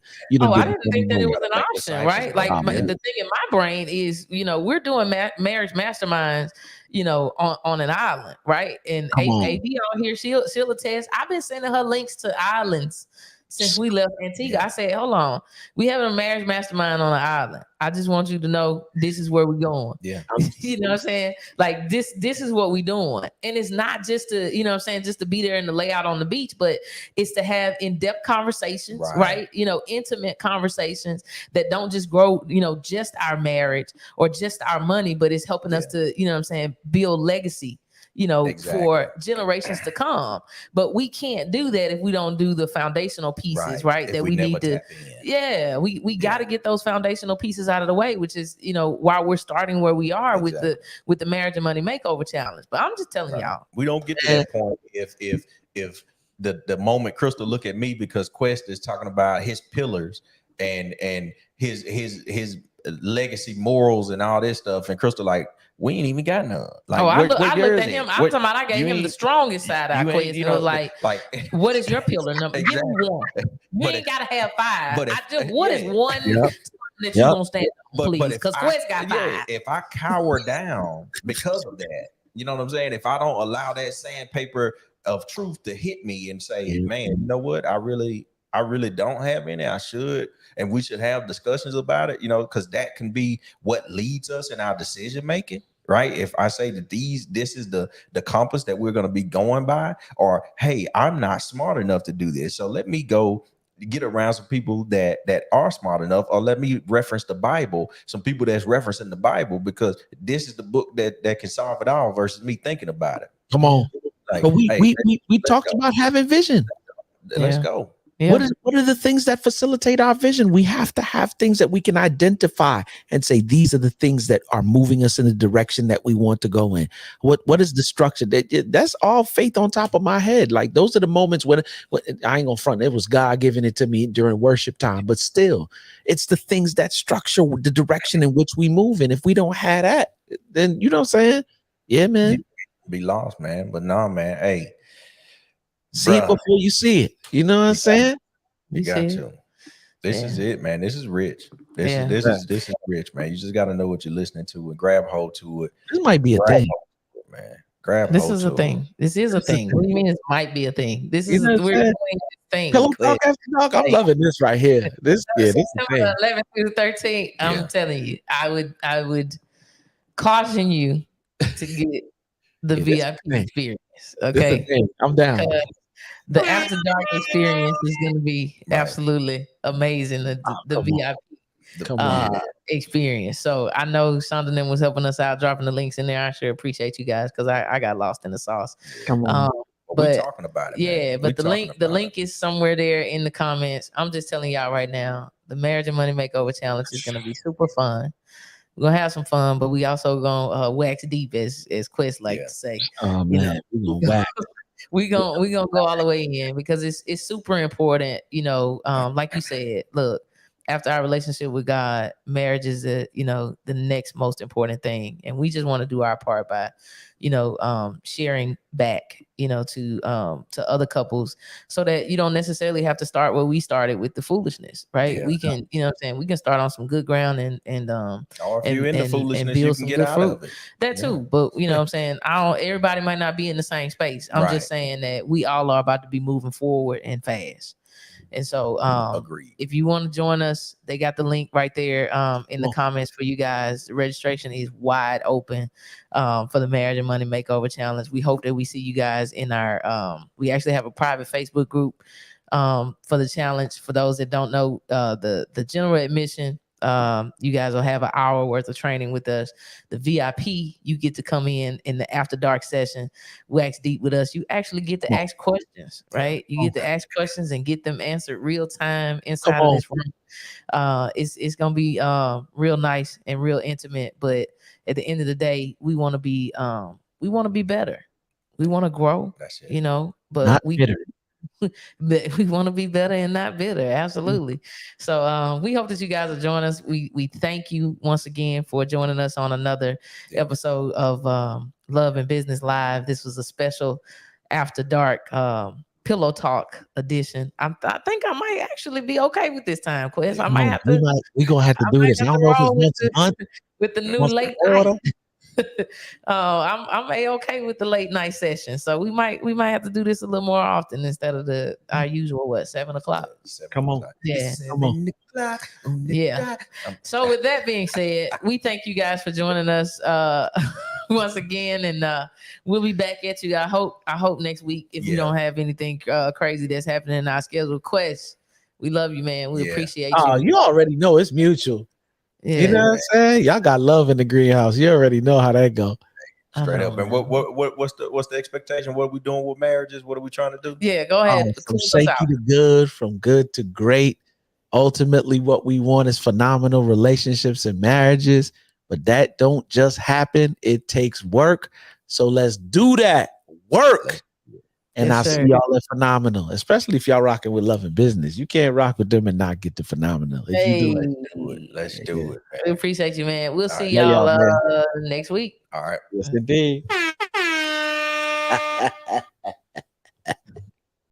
think that it was an option, right? Like the thing in my brain is, we're doing marriage masterminds, on an island, right? And AD on here, she'll attest. I've been sending her links to islands since we left Antigua. I said, hold on, we having a marriage mastermind on an island. I just want you to know this is where we're going. Yeah. You know what I'm saying? Like this is what we're doing. And it's not just to, just to be there and to lay out on the beach, but it's to have in-depth conversations, right? Intimate conversations that don't just grow, just our marriage or just our money, but it's helping us to, build legacy. For generations to come. But we can't do that if we don't do the foundational pieces, right? That we need to, we got to get those foundational pieces out of the way, which is, why we're starting where we are with the marriage and money makeover challenge. But I'm just telling y'all, we don't get to that point if the moment Crystal look at me, because Quest is talking about his pillars and his legacy morals and all this stuff, and Crystal like, we ain't even got none. Like, I looked at him. I'm talking about I gave him the strongest side eye Quest. It was like, what is your pillar number? Exactly. Give me one. You ain't got to have five. What is one that you're going to stand on, please? Because Quest got five. If I cower down because of that, you know what I'm saying? If I don't allow that sandpaper of truth to hit me and say, man, you know what? I really don't have any. I should, and we should have discussions about it, because that can be what leads us in our decision making, right? If I say that this is the compass that we're going to be going by, or hey, I'm not smart enough to do this, so let me go get around some people that are smart enough, or let me reference the Bible, some people that's referencing the Bible, because this is the book that can solve it all versus me thinking about it. Come on. Like, But we hey, talked about having vision. let's Yeah. go. Yeah. What are the things that facilitate our vision? We have to have things that we can identify and say, these are the things that are moving us in the direction that we want to go in. What is the structure? That's all faith on top of my head. Like, those are the moments when I ain't gonna front. It was God giving it to me during worship time, but still, it's the things that structure the direction in which we move in. If we don't have that, then you know what I'm saying? Yeah, man. Be lost, man. But no, man. Hey, See it before you see it. You know what I'm saying? You got to. This is it, man. This is rich. This is rich, man. You just got to know what you're listening to and grab hold to it. This might be a thing, man. Grab this hold is to a thing. it. This is a thing. What do you mean it might be a thing? This You is know we're doing this thing. Pillow Talk After Dark. I'm loving this right here. This is the thing. 11 through 13. I'm telling you, I would caution you to get the VIP experience. Okay, I'm down. The After Dark experience is going to be absolutely amazing. The VIP experience. So I know Shonda was helping us out, dropping the links in there. I sure appreciate you guys, because I got lost in the sauce. Come on. But we're talking about it. Yeah, but the link is somewhere there in the comments. I'm just telling y'all right now, the Marriage and Money Makeover Challenge is going to be super fun. We're gonna have some fun, but we also gonna wax deep, as Quest like to say. Oh man, we're gonna wax. we gonna go all the way in, because it's super important. Like you said, look, after our relationship with God, marriage is the next most important thing, and we just want to do our part by sharing back to other couples, so that you don't necessarily have to start where we started with the foolishness, right? We can we can start on some good ground and or if you're into foolishness, you can get out of it. That too. But what I'm saying, everybody might not be in the same space. I'm just saying that we all are about to be moving forward and fast. And so if you want to join us, they got the link right there in the comments for you guys. The registration is wide open for the Marriage and Money Makeover Challenge. We hope that we see you guys in our we actually have a private Facebook group for the challenge. For those that don't know, the general admission, you guys will have an hour worth of training with us. The VIP, you get to come in the After Dark session, wax deep with us. You actually get to ask questions, right? You get to ask questions and get them answered real time inside of this room. It's gonna be real nice and real intimate. But at the end of the day, we want to be better. We want to grow. But not bitter. We want to be better and not bitter. Absolutely. So we hope that you guys will join us. We thank you once again for joining us on another episode of Love and Business Live. This was a special After Dark Pillow Talk edition. I think I might actually be okay with this time, Quest. I might have to. We're gonna have to do this. I don't know if it's once a month with the new late night. I'm okay with the late night session, so we might have to do this a little more often instead of our usual 7 o'clock. Come on, come on, yeah. So with that being said, we thank you guys for joining us once again, and we'll be back at you. I hope next week, if we don't have anything crazy that's happening in our schedule. Quest, we love you, man. We appreciate you. Oh, you already know it's mutual. Yeah, you know what I'm saying? Y'all got love in the greenhouse. You already know how that go. Straight up. And what's the expectation? What are we doing with marriages? What are we trying to do? Yeah, go ahead. From shaky to good, from good to great. Ultimately, what we want is phenomenal relationships and marriages, but that don't just happen. It takes work. So let's do that work. And I see y'all at Phenomenal, especially if y'all rocking with Love and Business. You can't rock with them and not get to Phenomenal. If you do it, let's do it. Man. We appreciate you, man. We'll see y'all next week. All right. Yes, indeed.